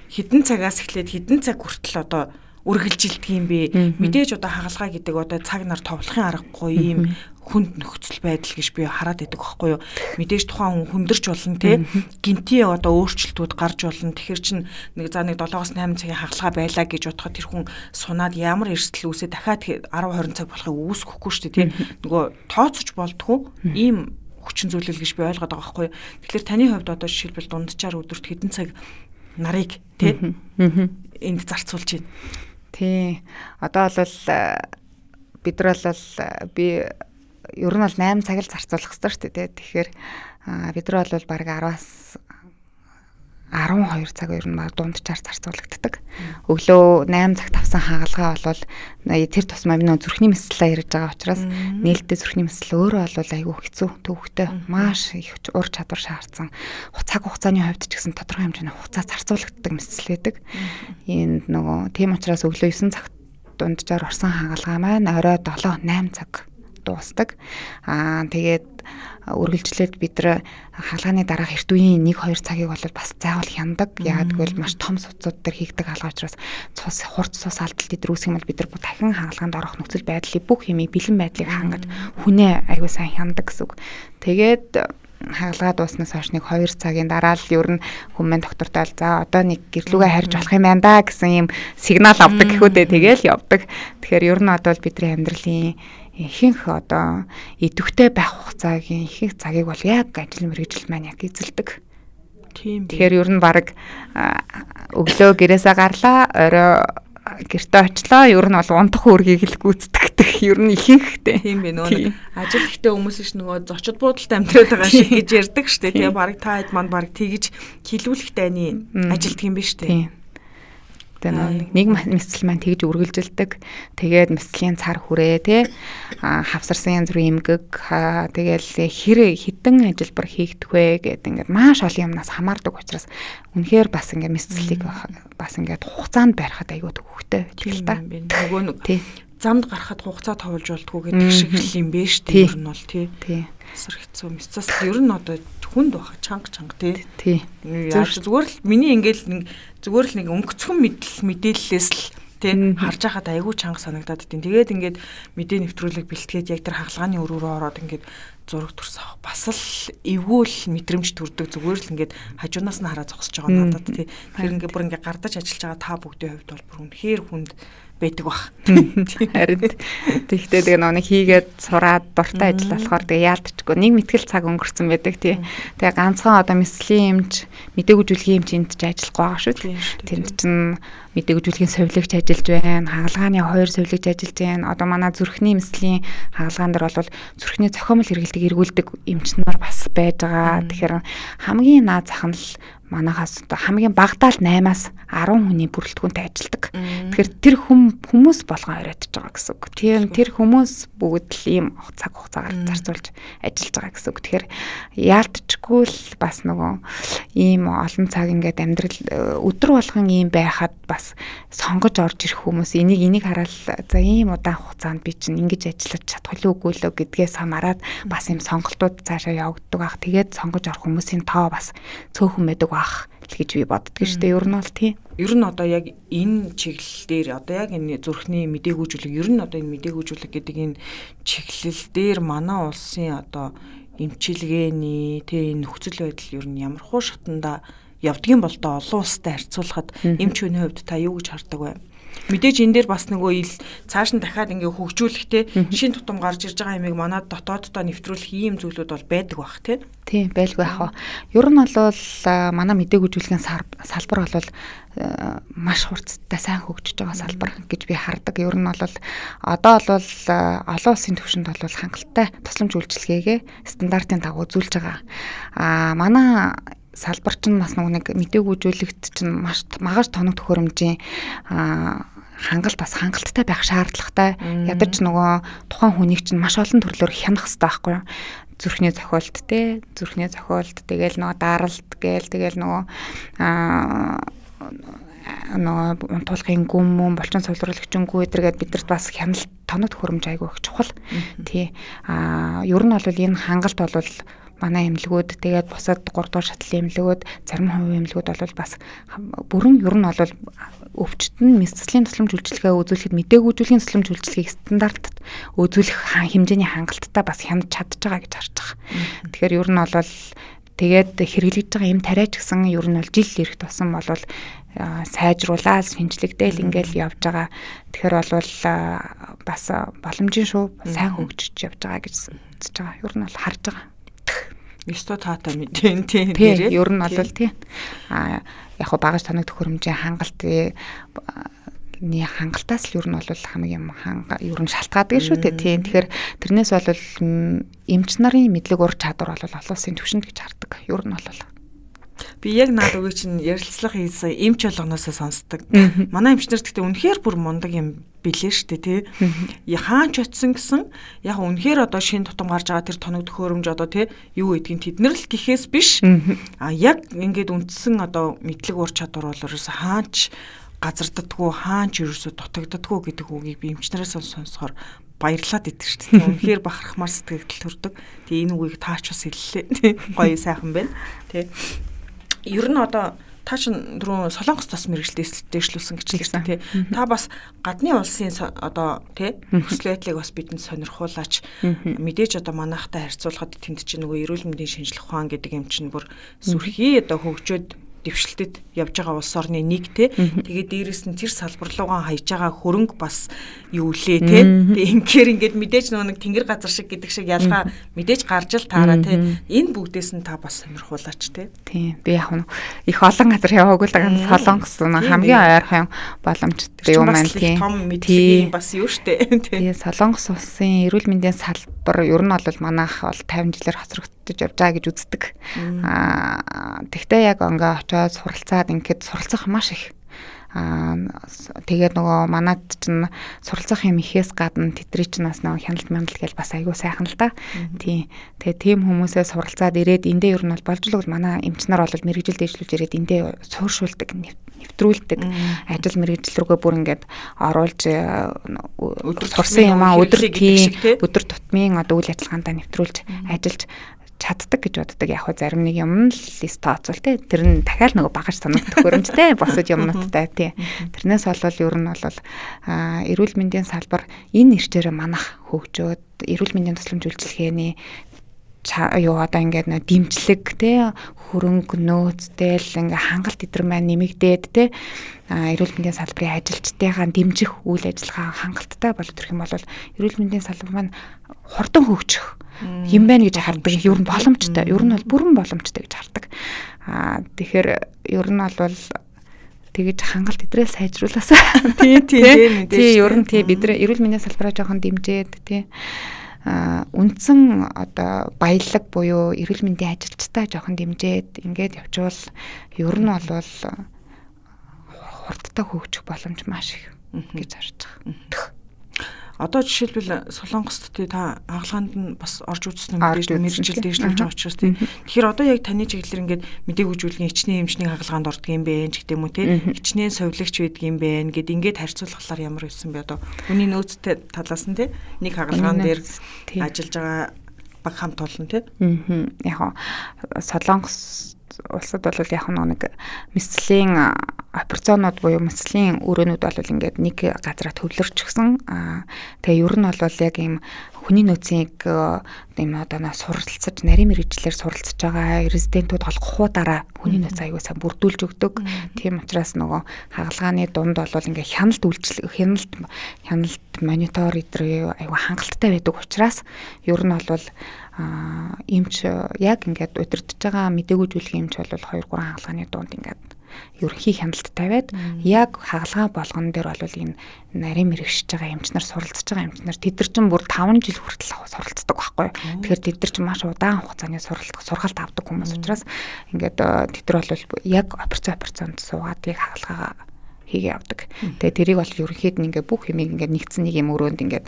хэдэн цагаас эхлээд хэдэн цаг хүртэл одоо үргэлжилдэг юм бэ. Мэдээж одоо хагалгаа гэдэг одоо цаг нар товлохын аргагүй юм хүнд нөхцөл байдал гэж би хараад байдаг байхгүй юу. Мэдээж тухайн хүн хүндэрч болно те. Гинти одоо өөрчлөлтүүд гарч болно. Тэгэхэр чин нэг 7-8 цагийн хагалгаа байлаа гэж бодоход тэр хүн сунаад ямар эрсдэл үүсээ дахиад 10-20 цаг болохыг үүсэхгүй шүү дээ те. Нөгөө тооцож болдгоо ийм хүчин зүйлэл гэж би ойлгоод байгаа байхгүй юу. Тэгэхээр таны хувьд одоо жишээлбэл дунджаар өдөрт хэдэн цаг нарыг те энд зарцуулж байна. Тий. Одоо бол бид нар бол би ер нь бол 8 цаг л зарцуулах хэрэгтэй шүү дээ. Тэгэхээр бид нар бол баг 10-аас 12 цаг ер нь дунджаар зарцуулагддаг. Өглөө 8 цагт авсан хагалгаа бол тэр тусмаа миний зүрхний мэслэлээ ярьж байгаа учраас нээлттэй зүрхний мэслэл өөрөө бол айгүй хэцүү төвөгтэй маш их ур чадвар шаардсан. Цаг хугацааны хувьд ч гэсэн тодорхой хэмжээний хугацаа зарцуулагддаг мэслэл байдаг. Энд нөгөө тийм учраас өглөө 9 цагт дунджаар орсон хагалгаа маань орой 7-8 цаг дуусдаг. Тэгээд үргэлжлээд бид нар хаалганы дараах эрт үеийн 1-2 цагийг бол бас заавал хяндаг. Яагаад гэвэл маш том суцууд дээр хийгдэг хаалгаа учраас цус хурц цус алдалт идэрүүлсэх юм бол бид нар дахин хаалганд орох нөхцөл байдлыг бүх юмыг бэлэн байдлыг хангаж хүнээ аягүй сайн хяндаг гэсэн үг. Тэгээд хаалгаа дууснаас хойш 1-2 цагийн дараа л ер нь хүмүүс доктортой л за одоо нэг гэрлүүгээ харьж болох юм байна да гэсэн юм сигнал авдаг гэхүү дээ. Тэгээл явдаг. Тэгэхээр ер нь одоо бидний амьдралын ихэнх одоо идэвхтэй байх хугацаагийн ихэнх цагийг бол яг ажил мэргэжил маань яг эзэлдэг. Тийм. Тэгэхээр ер нь баг өглөө гэрээсээ гарлаа, орой гэртээ очлоо. Ер нь бол унтах үүргийг л гүйцэтгэдэг. Ер нь ихэнхтэй. Тийм бэ нөгөө ажил ихтэй хүмүүс ш нөгөө зочид буудалтай амьдраад байгаа шиг гэж ярьдаг штэ. Тэгээ баг та хэд манд баг тэгж хилүүлэх тайны ажилт юм биш үү? Тэгээ нэг мэсэл маань тэгж үргэлжилдэг. Тэгээд мэслийн цар хүрээ те хавсарсан янз бүрийн эмгэг тэгээл хідэн ажилбар хийгдэх вэ гэдэг ингээд маш олон юмнаас хамаардаг учраас үнэхээр бас ингээд мэслийг бас ингээд хугацаанд барихад аюу төвхтэй байдаг л та. Нөгөө нэг замд гарахад хугацаа товолж болдгоо гэдэг шиг юм бэ штэ. Ер нь бол тий. Асар хэцүү мэсцээс ер нь одоо хүнд баха чанга тий. Зүгээр л миний ингээл зүгээр л нэг өнгөцгөн мэдээллээс л тий харж байхад айгүй чанга санагдаад тийм. Тэгээд ингээд мэдээ нэвтрүүлэг бэлтгээд яг тэр хагалгааны өрөөрөө ороод ингээд зураг төрс авах бас л эвгүй л мэдрэмж төрдөг. Зүгээр л ингээд хажуунаас нь хараа зогсож байгаа надад тий. Тэр ингээд бүр ингээд гардаж ажиллаж байгаа та бүгдийн хувьд бол бүр үнэхээр хүнд байдаг бах. Харин тэгтээ тэгээ нэг хийгээд сураад дуртай ажил болохоор тэгээ яалтчгүй нэг мэтгэл цаг өнгөрцөн байдаг тий. Тэгээ ганцхан одоо мэслийн эмч мэдээгүйжүүлгийн эмч энд ч ажиллахгүй байгаа шүү дээ. Тэнд чинь мэдээгүйжүүлгийн совилогч ажиллаж байна. Хаалгааны 2 совилогч ажиллаж байна. Одоо манай зүрхний мэслийн хаалгаан дээр бол зүрхний цохимол хэрэглэдэг эргүүлдэг эмч нар бас байж байгаа. Тэгэхээр хамгийн наад зах нь л манахаас хамгийн багадаа л 8-аас 10 хүний бүрэлдэхүүнтэй ажилдаг. Тэгэхээр тэр хүмүүс болгон оройтж байгаа гэсэн үг. Тэр хүмүүс бүгд л ийм цаг хугацаагаар зарцуулж ажиллаж байгаа гэсэн үг. Тэгэхээр яалтчгүй л бас нөгөө ийм олон цаг ингээд амьдрал өдөр болгон ийм байхад бас сонгож орж ирэх хүмүүс энийг хараад за ийм удаан хугацаанд би чинь ингэж ажиллаж чадах үгүй лөө гэдгээс хамаарат бас ийм сонголтууд цаашаа явагддаг ах. Тэгээд сонгож орох хүмүүсийн тоо бас цөөхөн байдаг гэж би боддөг шүү дээ. Ер нь бол тий. Ер нь одоо яг энэ чиглэл дээр одоо яг энэ зүрхний мэдээгүйжүүлэг ер нь одоо энэ мэдээгүйжүүлэг гэдэг энэ чиглэл дээр манай улсын одоо эмчилгээний тий нөхцөл байдал ер нь ямар хуу шатанда явдгийн бол доо олон улстай харьцуулахад эмч хүний хувьд та юу гэж хардаг вэ? Мэдээж энэ дээр бас нөгөө цааш нь дахиад ингээ хөгжүүлэхтэй шин тутам гарч ирж байгаа юмыг манад дотооддоо нэвтрүүлэх ийм зүйлүүд бол байдаг бах тий. Тийм байлгүй яах вэ? Ер нь бол манай мэдээгүй зүйлгийн салбар бол маш хурцтай сайн хөгжиж байгаа салбар гэж би хардаг. Ер нь бол одоо бол олон улсын түвшинд бол хангалттай тусламж үйлчилгээгээ стандартын дагуу үзүүлж байгаа. Манай салбар чинь бас нэг мэдээгүй зүйлэгт чинь маш магаж тоног төхөөрөмжийн хангалт бас хангалттай байх шаардлагатай. Ядаж нөгөө тухайн хүнийг чинь маш олон төрлөөр хянах хэрэгтэй байхгүй юу? Зүрхний зохиолт те, зүрхний зохиолт тэгэл нөгөө даралт гээл тэгэл нөгөө унтуулгын гүм булчин сувлуулагчийн гү эдэргээд бидэрт бас хяналт тоног төхөөрөмж айгүй их чухал. Тий. Ер нь бол энэ хангалт бол манай эмнэлгүүд тэгээд бусад 3 дугаар шатлалын эмнэлгүүд зарим хувийн эмнэлгүүд бол бас бүрэн ер нь бол өвчтөн мэдслийн тусламж үйлчилгээ үзүүлэхэд мдэггүйжүүлэхийн тусламж үйлчилгээг стандартад үзүүлэх хэмжээний хангалттай бас хянаж чадж байгаа гэж харж байгаа. Тэгэхээр ер нь бол тэгээд хэрэглэж байгаа эм тариач гэсэн ер нь бол жил ирэх тусам бол сайжруулаад шинжлэгдээл ингээл явж байгаа. Тэгэхээр бол бас боломжийн шүү сайн хөгжиж явж байгаа гэж үзэж байгаа. Ер нь бол харж байгаа. Ёстой таатай мэдэн тийм нэрээ. Ер нь бол тийм. Яг багаж тоног төхөөрөмжийн хангалтын хангалтаас л ер нь бол хамгийн ер нь шалтгаалдаг шүү дээ. Тийм. Тэгэхээр тэрнээс бол эмч нарын мэдлэг ур чадвар бол олон улсын түвшинд гэж хардаг. Ер нь бол би яг наад үгүй чинь ярилцлага хийсэн эмч болгоноосоо сонсдог. Манай эмчнэр гэхдээ үнэхээр бүр мундаг юм билээ шүү дээ тий. Хаач очсон гэсэн яг үнэхээр одоо шин тутам гарч байгаа тэр тоног төхөөрөмж одоо тий юу гэдгийг тэднэр л гэхээс биш. Яг ингээд үндсэн одоо мэдлэг ур чадвар бол ерөөсө хаач газарддаггүй хаач ерөөсө дутагддаггүй гэдэг үгийг би эмчнэрээс сонсохоор баярлаад идэг шүү дээ. Үнэхээр бахархмаар сэтгэл төрдөг. Тэгээ энэ үгийг таач бас хэллээ тий. Гоё сайхан байна тий. Ер нь одоо та чин дөрөв Солонгос тас мэрэгчлээ дэвшлүүлсэн гэж хэлсэн тий. Та бас гадны улсын одоо тий нөхцөл байдлыг бас бидэнд сонирхуулаач. Мэдээж одоо манайхтай харьцуулахад тэнд чинь нөгөө эрүүл мэндийн шинжилгээ ухаан гэдэг юм чинь бүр сүрхий одоо хөгжөөд дэвшилтэд явж байгаа улс орны нэг те тэгээд дээрэс нь тэр салбар руугаа хаяж байгаа хөрөнгө бас юу лээ те тэгэхээр ингээд мэдээж нэг тэнгэр газар шиг гэдэг шиг ялгаа мэдээж гарч л таараа те энэ бүгдээс нь та бас сонирхуулаач те тийм би яг их олон газар яваагүй л байгаа Солонгос хамгийн ойрхон боломжтой юм байна тийм том мэдлэгийн бас юу штэ тийм Солонгос улсын эрүүл мэндийн салбар ер нь бол манайх бол 50 жилээр хоцрогдож явж байгаа гэж үздэг. Тэгтээ яг ингээ очоод суралцаад ингээд суралцах маш их. Тэгээд нөгөө манад чинь суралцах юм ихээс гадна тэдний чинь бас нөгөө хяналт мянал гэж бас айгүй сайхан л да. Тийм. Тэгээд тийм хүмүүсээ суралцаад ирээд эндээ ер нь бол болж л манай эмч нар бол мэрэгжил дэвшлүүлж ирээд эндээ сууршуулдаг, нэвтрүүлдэг ажил мэрэгжил рүүгээ бүр ингээд оруулж сурсан юм өдөр тутмын одоо үйл ажиллагаандаа нэвтрүүлж ажиллаж чаддаг гэж боддог. Яг хөө зарим нэг юм л лист тооцвол те тэр нь дахиад нөгөө багаж тоног төхөөрөмжтэй босож юмнуудтай тий. Тэрнээс болвол ер нь бол эрүүл мэндийн салбар энэ нэрчээр манах хөгжөөд эрүүл мэндийн тусламж үйлчилгээний юу одоо ингээд нэ дэмжлэг те хөрөнгө нөөцтэй л ингээ хангалт идэр маань нэмэгдээд те эрүүл мэндийн салбарын ажилчдынхаа дэмжих үйл ажиллагаа хангалттай болоод ирэх юм бол эрүүл мэндийн салбар маань хурдан хөгжих юм байна гэж хардаг. Ер нь боломжтой. Ер нь бол бүрэн боломжтой гэж хардаг. Тэгэхээр ер нь бол тэгэж хангалт идрээ сайжруулаасаа. Тийм. Ер нь бид эрүүл мэндийн салбараа жоохон дэмжиж тий. Үндсэн одоо баялаг буюу эрүүл мэндийн ажилчтай жоохон дэмжиж ингээд явжвал ер нь бол хурдтай хөгжих боломж маш их гэж харж байгаа. Одоо жишээлбэл Солонгост та хаалганд нь бас орж үзсэн юм мэрэгжил дэвшлүүлж байгаа учраас тийм. Тэгэхээр одоо яг таны чиглэлээр ингээд мэдээгүй зүйлгийн хичнээн эмчний хаалганд ордог юм бэ ч гэдэг юм уу тийм. Хичнээн совилогч байдаг юм бэ гэд ингээд харьцуулахлаар ямар байсан бэ одоо. Хүний нөөцтэй талаас нь тийм. Нэг хаалгаан дээр ажиллаж байгаа баг хамт олон тийм. Яг Солонгос улсад бол яг нэг мэдслийн операционууд буюу мэслийн өрөөнүүд бол ингээд нэг газараа төвлөрчихсөн. Тэгээ ер нь бол яг ийм хүний нөөцийг ийм одоо суралцаж, нарийн мэргэжлэр суралцж байгаа резидентүүд голгохуудаараа хүний нөөц аягүй сайн бүрдүүлж өгдөг. Тийм учраас нөгөө хагалгааны дунд бол ингээд хяналт монитор идрээ аягүй хангалттай байдаг учраас ер нь бол эмч яг ингээд удирдах байгаа мэдээгүй эмч бол 2-3 хагалгааны дунд ингээд ерөнхий хяналттай тавиад яг хагалгаа болгон дээр бол энэ нарийн мэрэгшиж байгаа эмч нар суралцж байгаа эмч нар тэд нар чинь бүр 5 жил хүртэл суралцдаг байхгүй. Тэгэхээр тэд нар чинь маш удаан хугацааны сургалт авдаг хүмүүс учраас ингээд тэд нар бол яг операционд суугаад яг хагалгаа хийгээ явдаг. Тэгээ тэрийг бол ерөнхийд нь ингээд бүх юмыг ингээд нэгдсэн нэг юм өрөөнд ингээд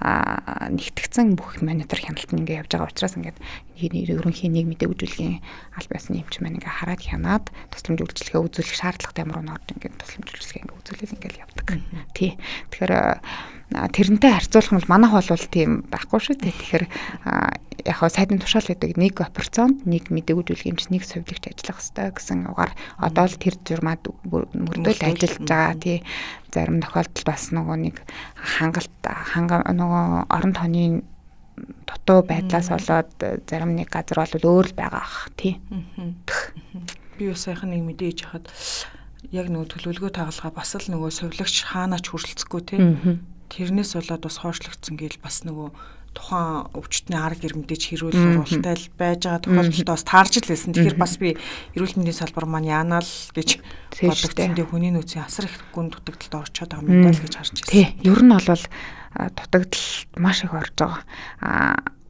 нэгтгэцэн бүх монитор хяналт нь ингээд явж байгаа учраас ингээд ерөнхий нэг мэдээлжүүлгийн аль байсан эмч маань ингээд хараад хянаад тусламж үйлчилгээ үзүүлэх шаардлагатай юм руу норд ингээд тусламж үйлчилгээ ингээд үзүүлэл ингээд явдаг. Тий. Тэгэхээр тэрнтэй харьцуулах юм бол манайх бол тийм байхгүй шүү дээ. Тэгэхээр яг хаа сайдын тушаал гэдэг нэг операционд нэг мэдээлжүүлэх эмч нэг сувилагч ажиллах хэрэгтэй гэсэн угаар одоо л тэр журмад мөрдөл ажиллаж байгаа. Тий. Зарим тохиолдолд бас нөгөө нэг нөгөө орон тооны дутуу байдлаас болоод зарим нэг газар бол өөр л байгаа ах тий. Би бас сайхан нэг мэдээж хахад яг нөгөө төлөвлөгөө тагалгаа бас л нөгөө сувилагч хаанаач хүрэлцэхгүй тий. Тэрнээс болоод бас хойшлогдсон гэл бас нөгөө тухайн өвчтний арга ирмэдэж хэрүүл уралтай л байж байгаа тохиолдолд бас таарж л байсан. Тэгэхээр бас би эрүүл мэндийн салбар маань яанаа л гэж бодогдсон. Тэ хүний нөөцийн асар их гүн дутагдалд орчод байгаа юм даа л гэж харж байна. Тий, ер нь бол дутагдал маш их орж байгаа.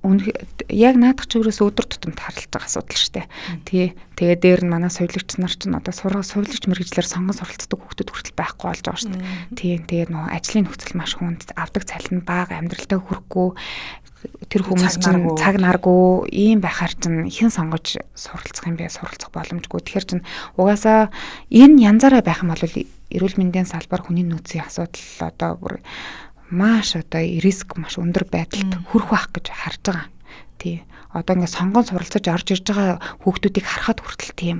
Яг наадах чигээрээс өдөр тутамд харалж байгаа асуудал шүү дээ. Тэгээ дээр нь манай сувилагч нар ч одоо сувилагч мэргэжлэр сонгон суралцдаг хүүхдүүд хүртэл байхгүй болж байгаа шүү дээ. Тэгээ нөгөө ажлын нөхцөл маш хүнд, авдаг цалин бага, амьдралтай хүрэхгүй тэр хүмүүс чинь цаг наргүй ийм байхаар чинь хэн сонгож суралцах юм бэ? Суралцах боломжгүй. Тэгэхээр чинь угаасаа энэ янзаараа байх юм бол эрүүл мэндийн салбар хүний нөөцийн асуудал одоо бүр маш одоо риск маш өндөр байдалд хүрэх байх гэж харж байгаа. Тий. Одоо ингээд сонгон суралцаж орж ирж байгаа хүүхдүүдийг харахад хүртэл тийм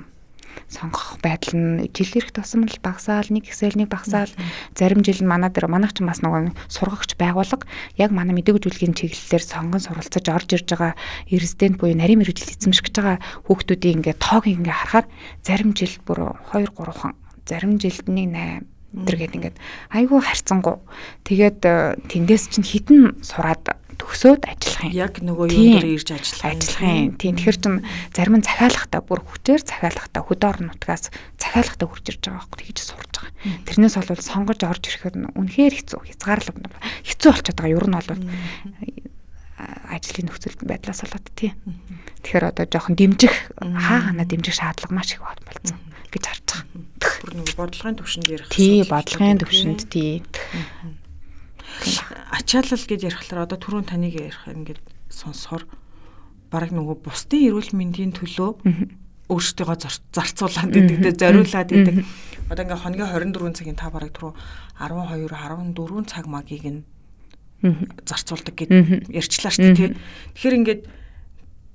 сонгох байдал нь жил ирэх тусам л багасаал нэг багасаал зарим жил нь манайх ч бас нөгөө сургагч байгууллага яг манай мэдээлжүүлгийн чиглэлээр сонгон суралцаж орж ирж байгаа резидент буюу нарийн мэргэжил эзэмших гэж байгаа хүүхдүүдийн ингээд тоог ингээд харахаар зарим жил бүр 2 3 хан зарим жилд 1 8 тэргээд ингээд айгүй харьцангуй. Тэгээд тэндээс чинь хитэн сураад төгсөөд ажиллах юм. Яг нөгөө юм дээр ирж ажиллах юм. Тийм. Тэгэхээр чинь зарим нь захиалахтаа бүр хүчээр захиалахтаа хөдөө орон нутгаас захиалахтаа хурж ирж байгаа байхгүй тэгж сурж байгаа. Тэрнээс бол сонгож орж ирэхэд үнэхээр хэцүү, хязгаарлал хэцүү болчиход байгаа. Ер нь бол ажлын нөхцөл байдлаас болоод тий. Тэгэхээр одоо жоохон дэмжих хааганаа дэмжих шаардлага маш их болсон гэж харж байгаа. Бүр нэг бодлогын төвшөнд ярих. Тий, бодлогын төвшөнд тий. Ачаалал гэж ярихлаар одоо түрүүн таныг ярих ингээд сонсохоор бараг нөгөө бусдын эрүүл мэндийн төлөө өөрсдөө зарцуулаад идэг, зориулаад идэг. Одоо ингээд хоногийн 24 цагийн та бараг түрүү 12 14 цаг магийг нь зарцуулдаг гэд ярьчлаа шүү дээ. Тэгэхээр ингээд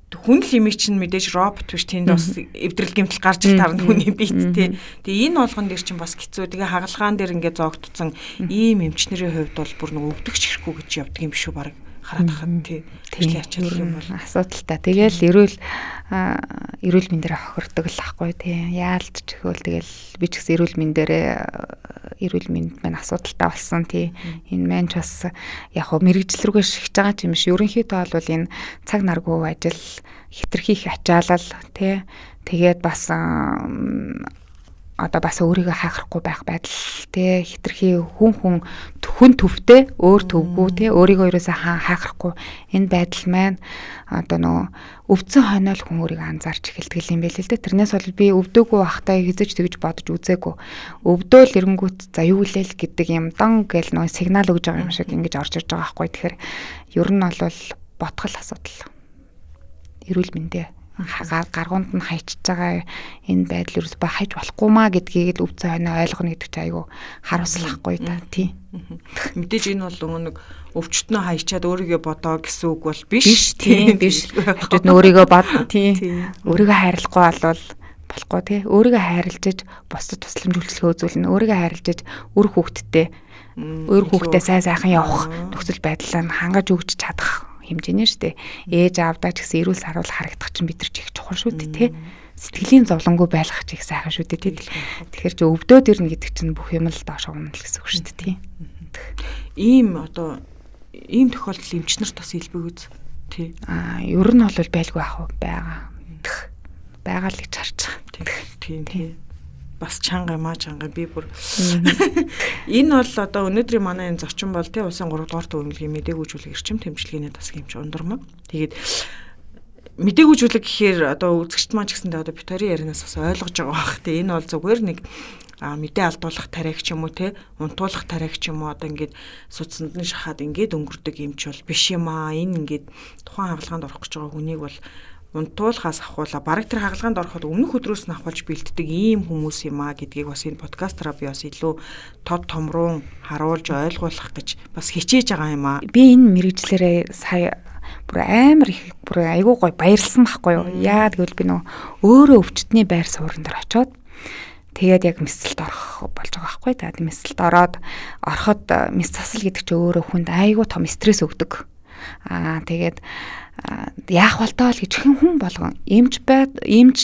хүн л имийг чинь мэдээж робот биш тэнд бас эвдрэл гэмтэл гарч ил тарна хүний биет тий. Тэгээ энэ болгон дээр чинь бас хэцүү. Тэгээ хагалгаан дээр ингээд зогтцсон ийм эмчнэрийн хувьд бол бүр нэг өвдөгч хэрэггүй гэж явдаг юм шүү баг хараад хахад тий. Тэжлээ ачаал юм бол асуудалтай. Тэгээл эрүүл мэндээр хохирдог л ахгүй тий. Яалж чихвэл тэгэл би ч гэсэн эрүүл мэнд маань асуудалтай болсон тий. Энэ маань ч бас яг хөө мэрэгжил рүүгээ шигж байгаа юм биш. Ерөнхийдөө бол энэ цаг наргүй ажил хитрхийх ачаалал тий. Тэгээд бас одоо бас өөрийгөө хайхрахгүй байх байдал те хитрхи хүн төвтэй өөр төвгүй те өөрийгөө ерөөсөө хайхрахгүй энэ байдал маань одоо нөө өвдсөн хойноол хүн өөрийгөө анзаарч эхэлдэг юм байл л дээ. Тэрнээс бол би өвдөөгүй байхдаа хизэж тэгж бодож үзээгүй. Өвдөөл эрэнгүүт за юу лээ л гэдэг юм дан гэл нөө сигнал өгж байгаа юм шиг ингэж орж ирж байгаа байхгүй. Тэгэхээр ер нь бол ботгол асуудал. Эрүүл мэндэ гаргуунд нь хайчиж байгаа энэ байдал ерөөс ба хайж болохгүй маа гэдгийг л өвцөө хойно ойлгоно гэдэг чинь айгүй харамслахгүй да тий. Мэдээж энэ бол нөгөө нэг өвчтнөө хайчаад өөрийгөө бодоо гэсэн үг бол биш тий. Биш. Хажууд нь өөрийгөө бод тий. Өөрийгөө хайрлахгүй болвол болохгүй тий. Өөрийгөө хайрлаж, бусдад тусламж үйлчлэгээ үзүүлнэ. Өөрийгөө хайрлаж, үр хүүхдтэй сайхан явах нөхцөл байдлаа хангаж өгч чадах хэмжээний шүү дээ. Ээж аавдаа ч гэсэн эрүүл саруул харагдах чинь бид нар ч их чухал шүү дээ тий. Сэтгэлийн зовлонгүй байх ч их сайхан шүү дээ тий. Тэгэхээр чи өвдөөд ирнэ гэдэг чинь бүх юм л доошоо унана л гэсэн үг шүү дээ тий. Ийм тохиолдол эмч нарт бас илбэг үз тий. Ер нь бол байлгүй ах байгаа л гэж харж байгаа. Тийм. Бас чанга би бүр энэ бол одоо өнөөдрийн манай энэ зочин бол тий улсын 3 дугаар төвлөгийн мэдээгүйжүүлэг эрчим тэмцлэгийн засгийн эмч ундрмаа. Тэгээд мэдээгүйжүүлэг гэхээр одоо үзэгчд маань ч гэсэндээ одоо битэрийн ярианаас бас ойлгож байгаа бах тий. Энэ бол зүгээр нэг мэдээ алдуулах тариах ч юм уу тий унтуулах тариах ч юм уу одоо ингээд судсанд нь шахаад ингээд өнгөрдөг эмч бол биш юм аа. Энэ ингээд тухайн хагалгаанд орох гэж байгаа хүнийг бол унтуулахаас ахвала бараг тэр хагалгаанд ороход өмнөх өдрөөс нь ахвалж бэлддэг ийм хүмүүс юм аа гэдгийг бас энэ подкастаараа би бас илүү тод томруун харуулж ойлгуулах гэж бас хичээж байгаа юм аа. Би энэ мэрэгжлэрээ сая бүр амар их бүр айгуу гой баярлсан байхгүй юу. Яа тэгвэл би нөгөө өөрөө өвчтний байр суурин дээр очиод тэгээд яг мэсэлд орох болж байгаа байхгүй. Тэгээд мэсэлд ороход мэс засал гэдэг чинь өөрөө хүнд айгуу том стресс өгдөг. Тэгээд яах болтоо л гэж хүн болгон эмч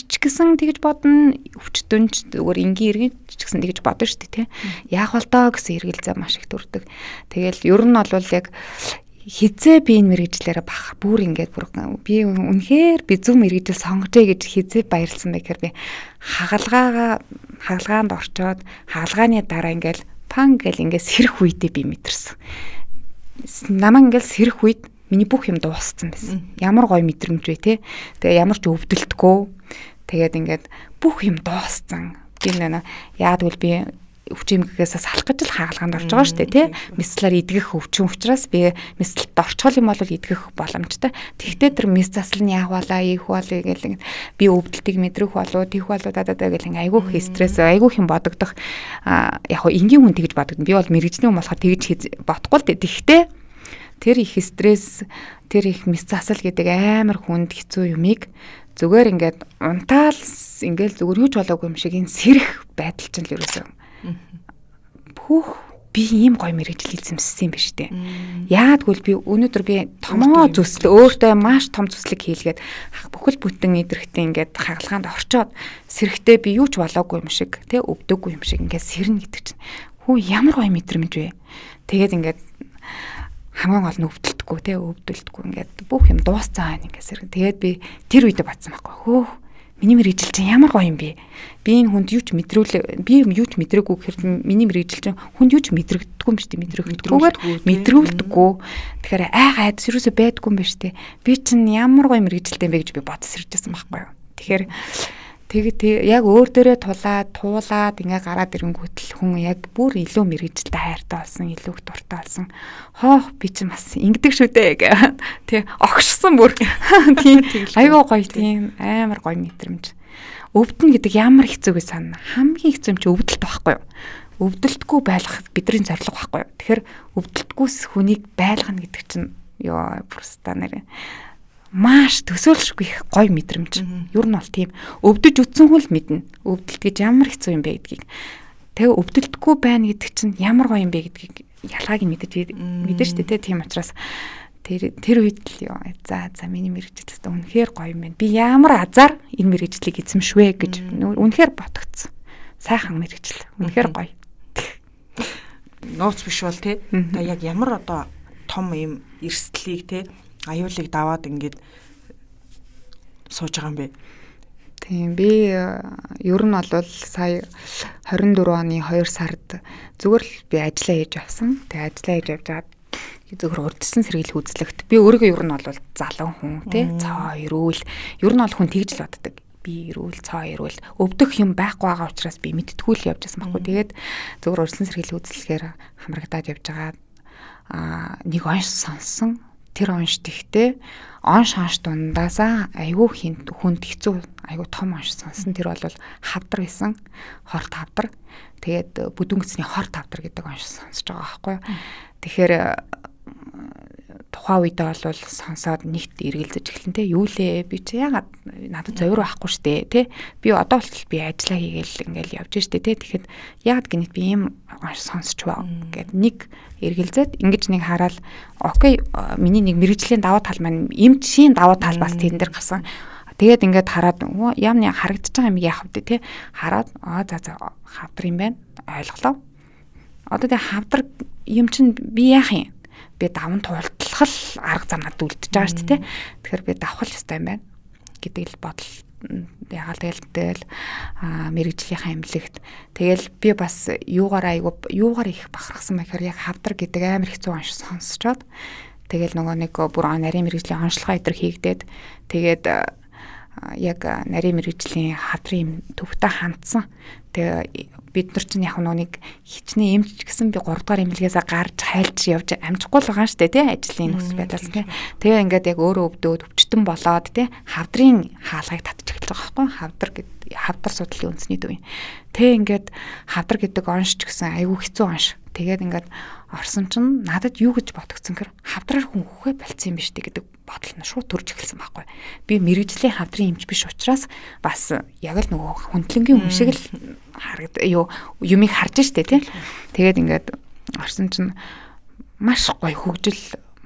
ч гэсэн тэгж бодно, өвчтөн ч зүгээр энгийн иргэн ч гэсэн тэгж бодно шүү дээ тий. Яах болтоо гэсэн эргэлзээ маш их төрдөг. Тэгэл ер нь бол яг хизээ би энэ мэрэгжлээрээ бах бүр ингээд би үнэхээр би зөв мэрэгжил сонгожээ гэж хизээ баярлсан бай гэхээр би хагалгаанд орчоод хагалгааны дараа ингээд пан гэл ингээд сэрэх үедээ би мэдэрсэн. Намаа ингээд сэрэх үед миний бүх юм дууссан байсан. Ямар гоё мэдрэмж вэ те. Тэгээ ямар ч өвдөлтгүй. Тэгээд ингээд бүх юм дууссан. Би яа тэгвэл би өвчмгээс салах гэж л хаалгаанд орж байгаа шүү дээ тий. Мэслэр идгэх өвчин учраас би мэслэлд орчхол юм бол идгэх боломжтой. Тэгвэл тэр мэс засал нь яах болоо, ийх болоо гэл би өвдөлтийг мэдрэх болоо, тийх болоо гэл айгүйх стресс, айгүйх юм бодогдох. Яг хоо энгийн хүн тэгж бодогдно. Би бол мэрэгжлийн хүн болохоор тэгж бодохгүй л дээ. Тэгвэл тэр их стресс, тэр их мэс засал гэдэг амар хүнд хэцүү юмыг зүгээр ингээд унтаал ингээл зүгээр юуж болоогүй юм шиг энэ сэрэх байдал чинь л ерөөсөө бүх би ийм гоё мэрэгжил эзэмссэн юм биш үү? Яагтвэл би өнөөдөр би томоо зүсэл өөртөө маш том зүслэг хийлгээд бүхэл бүтэн идрэхтэй ингээд хагалгаанд орчоод сэрэхтэй би юу ч болоогүй юм шиг тий өвдөггүй юм шиг ингээд сэрнэ гэдэг чинь хөө ямар гоё мэдрэмж вэ? Тэгээд ингээд хамгийн гол нь өвдөлтгүй тий өвдөлтгүй ингээд бүх юм дуусцаа байна ингээд сэрнэ. Тэгээд би тэр үедээ батсан байхгүй хөө миний мэрэгжил чинь ямар гоё юм бэ? Би энэ хүнд юу ч мэдрээгүй гэхээр миний мэрэгжил чинь хүнд юу ч мэдрэгддэггүй юм шүү дээ. Мэдрүүлдэггүй. Тэгэхээр айгаад ерөөсөө байдгүй юм байна шүү дээ. Би чинь ямар гоё мэрэгжилтэй юм бэ гэж би бодож сэржсэн байхгүй юу. Тэгэхээр тэгээд яг өөр дээрээ туулаад ингээ гараад ирэнгүүтэл хүн яг бүр илүү мэрэгжилтэй хайртай болсон, илүү их дуртай болсон. Хоох би чинь бас ингэдэг шүү дээ гэх. Тэ огшсон бүр. Тийм айгаа гоё тийм амар гоё мэдрэмж. Өвдөн гэдэг ямар хэцүү гэж санана. Хамгийн хэцүү юм чи өвдөлт байхгүй юу? Өвдөлтгүй байлгах бидний зорилго байхгүй юу? Тэгэхээр өвдөлтгүйс хүнийг байлгана гэдэг чинь ёо просто нэр маш төсөөлшгүй их гоё мэдрэмж. Ер нь бол тийм өвдөж үтсэн хүн л мэднэ. Өвдөлт гэж ямар хэцүү юм бэ гэдгийг. Тэгээ өвдөлтгүй байна гэдэг чинь ямар гоё юм бэ гэдгийг ялгааг нь мэдэн шүү дээ. Тийм учраас тэр үед л ёо за миний мэрэгжил өстө үнэхээр гоё юм байна. Би ямар азар энэ мэрэгжлийг эзэмшвэ гэж үнэхээр ботгцсон. Сайхан мэрэгжил. Үнэхээр гоё. Нууц биш бол тий. Та яг ямар одоо том юм эрсдлийг тий аюулыг даваад ингээд сууж байгаа юм бэ? Тийм би ер нь бол сая 24 оны 2 сард зүгээр л би ажиллаа хийж авсан. Тэгээ ажиллаа хийж аваад зөвхөн урдчлан сэргийлэх үзлэгт би өөрийгөө ер нь бол залуу хүн тий цоо эрүүл ер нь бол хүн тэгж л боддог. Би эрүүл цоо эрүүл өвдөх юм байхгүй байгаа учраас би мэдтгүү л явж байсан байхгүй. Тэгээд зөвхөн урдчлан сэргийлэх үзлэхээр хамрагдаад явж байгаа нэг онш сонсон. Тэр онш тэгтээ онш дундаасаа айгүй хүнд хэцүү айгүй том онш сонсон. Тэр бол хавдар байсан. Хорт хавдар. Тэгээд бүдүүн гэсний хорт хавдар гэдэг онш сонсож байгаа байхгүй юу. Тэгэхээр тухайн үедээ бол сонсоод нэгт эргэлзэж эхлэн те юу лээ би чи ягаад надад зовир байхгүй штэ те би одоо болтол би ажиллаа хийгээл ингээл явж штэ те тэгэхэд ягаад гинэт би ийм сонсч баа гэд нэг эргэлзээд ингэж нэг хараад окей миний нэг мэрэгжлийн давуу тал маань эмч шин давуу тал бас тэн дээр гарсан. Тэгээд ингээд хараад яамны харагдаж байгаа юм яах вэ те хараад за хавдар юм байна ойлголоо. Одоо тэг хавдар юм чинь би яах юм? Би даван туултлах л арга зам надад үлдчихэж байгаа шүү дээ. Тэгэхээр би давхал ёстой юм байна гэдэг л бодол ягаал тэгэл мэрэгжлийнхаа эмнэлэгт тэгэл би бас юугаар их бахархсан байхаар яг хавдар гэдэг амар хэцүү онш сонсчоод тэгэл нөгөө нэг бүр нарийн мэрэгжлийн онцлогоо идэр хийгдээд тэгээд яг нарийн мэрэгжлийн хавдрын төвхтэй хандсан. Тэгээ бид нар чинь яг нэг хичнээн эмч гэсэн би 3 дугаар эмнэлгээс гарч хайлж явж амжихгүй л байгаа шүү дээ тий ажлын нөхцөл байдлаас тий. Тэгээ ингээд яг өөрөө өвдөөд өвчтөн болоод тий хавдрын хаалгыг татчих эхэлж байгаа байхгүй хавдар судлалын үндэсний төв юм. Тэгээ ингээд хавдар гэдэг онш ч гэсэн айгүй хэцүү онш. Тэгээд ингээд орсон чинь надад юу гэж бодогцсон гэхээр хавдраар хүн үхээ болцсон юм биш үү гэдэг бодол нь шууд төрж эхэлсэн байхгүй. Би мэрэгжлийн хавдрын эмч биш учраас бас яг л нөгөө хүндлэнгийн хүн шиг л юмыг харж штэ тий. Тэгээд ингээд орсон чинь маш гоё хөгжил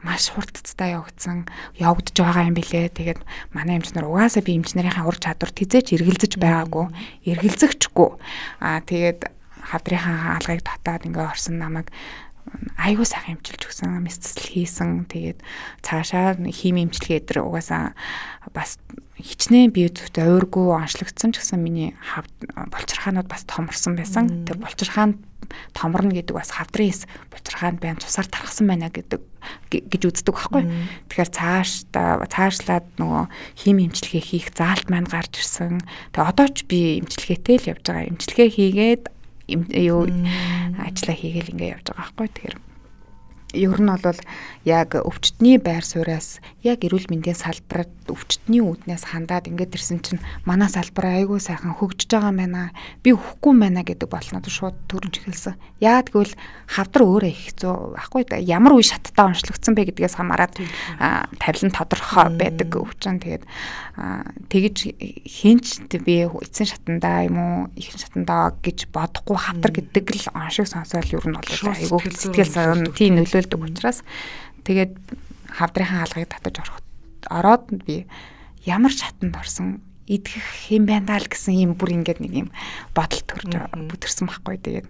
маш хурдцтай явагдаж байгаа юм билэ. Тэгээд манай эмч нар угаасаа би эмч нарынхаа ур чадвар тизээч эргэлзэж байгаагүй, эргэлзэгчгүй. Тэгээд хавдрынхаа хаалгыг татаад ингээ орсон намайг айгуу сайхан эмчилж өгсөн, мэсцэл хийсэн. Тэгээд цаашаа хими эмчилгээ дээр угаасаа бас хичнээн бие зовиргүй онцлогдсон ч гэсэн миний болчирхаанууд бас томорсон байсан. Тэр болчирхаанд томорно гэдэг бас хавдрын болчирхаанд байн цусаар тархсан байна гэж үздэг байхгүй. Тэгэхээр цаашлаад нөгөө хими эмчилгээ хийх заалт маань гарч ирсэн. Тэгээ одоо ч би эмчилгээтэй л явж байгаа. Эмчилгээ хийгээд ажиллаа хийгээл ингээ явж байгаа байхгүй. Тэгэхээр ер нь бол яг өвчтний байр сууриас яг эрүүл мэндийн салбарт өвчтний үүднээс хандаад ингээд ирсэн чинь манай салбар айгүй сайхан хөгжиж байгаа юм байна. Би өхгүй юм байна гэдэг болнод шууд төрж эхэлсэн. Яагад гэвэл хавдар өөрөө их хэцүү байхгүй да. Ямар үе шаттай онцлогдсон бэ гэдгээс хамаарат тавилан тодорхой байдаг өвчин. Тэгээд тэгж хинч би эцсийн шатандаа юм уу ихэнх шатандаа гэж бодохгүй хавдар гэдэг л оншиг сонсоод ер нь бол айгүй сэтгэл тийм нөлөөлдөг учраас тэгээд хавдрынхаа хаалгыг татаж ороод би ямар шатанд орсон идэх юм байна л гэсэн юм бүр ингээд нэг юм бодол төрж бүтэрсэн байхгүй. Тэгээд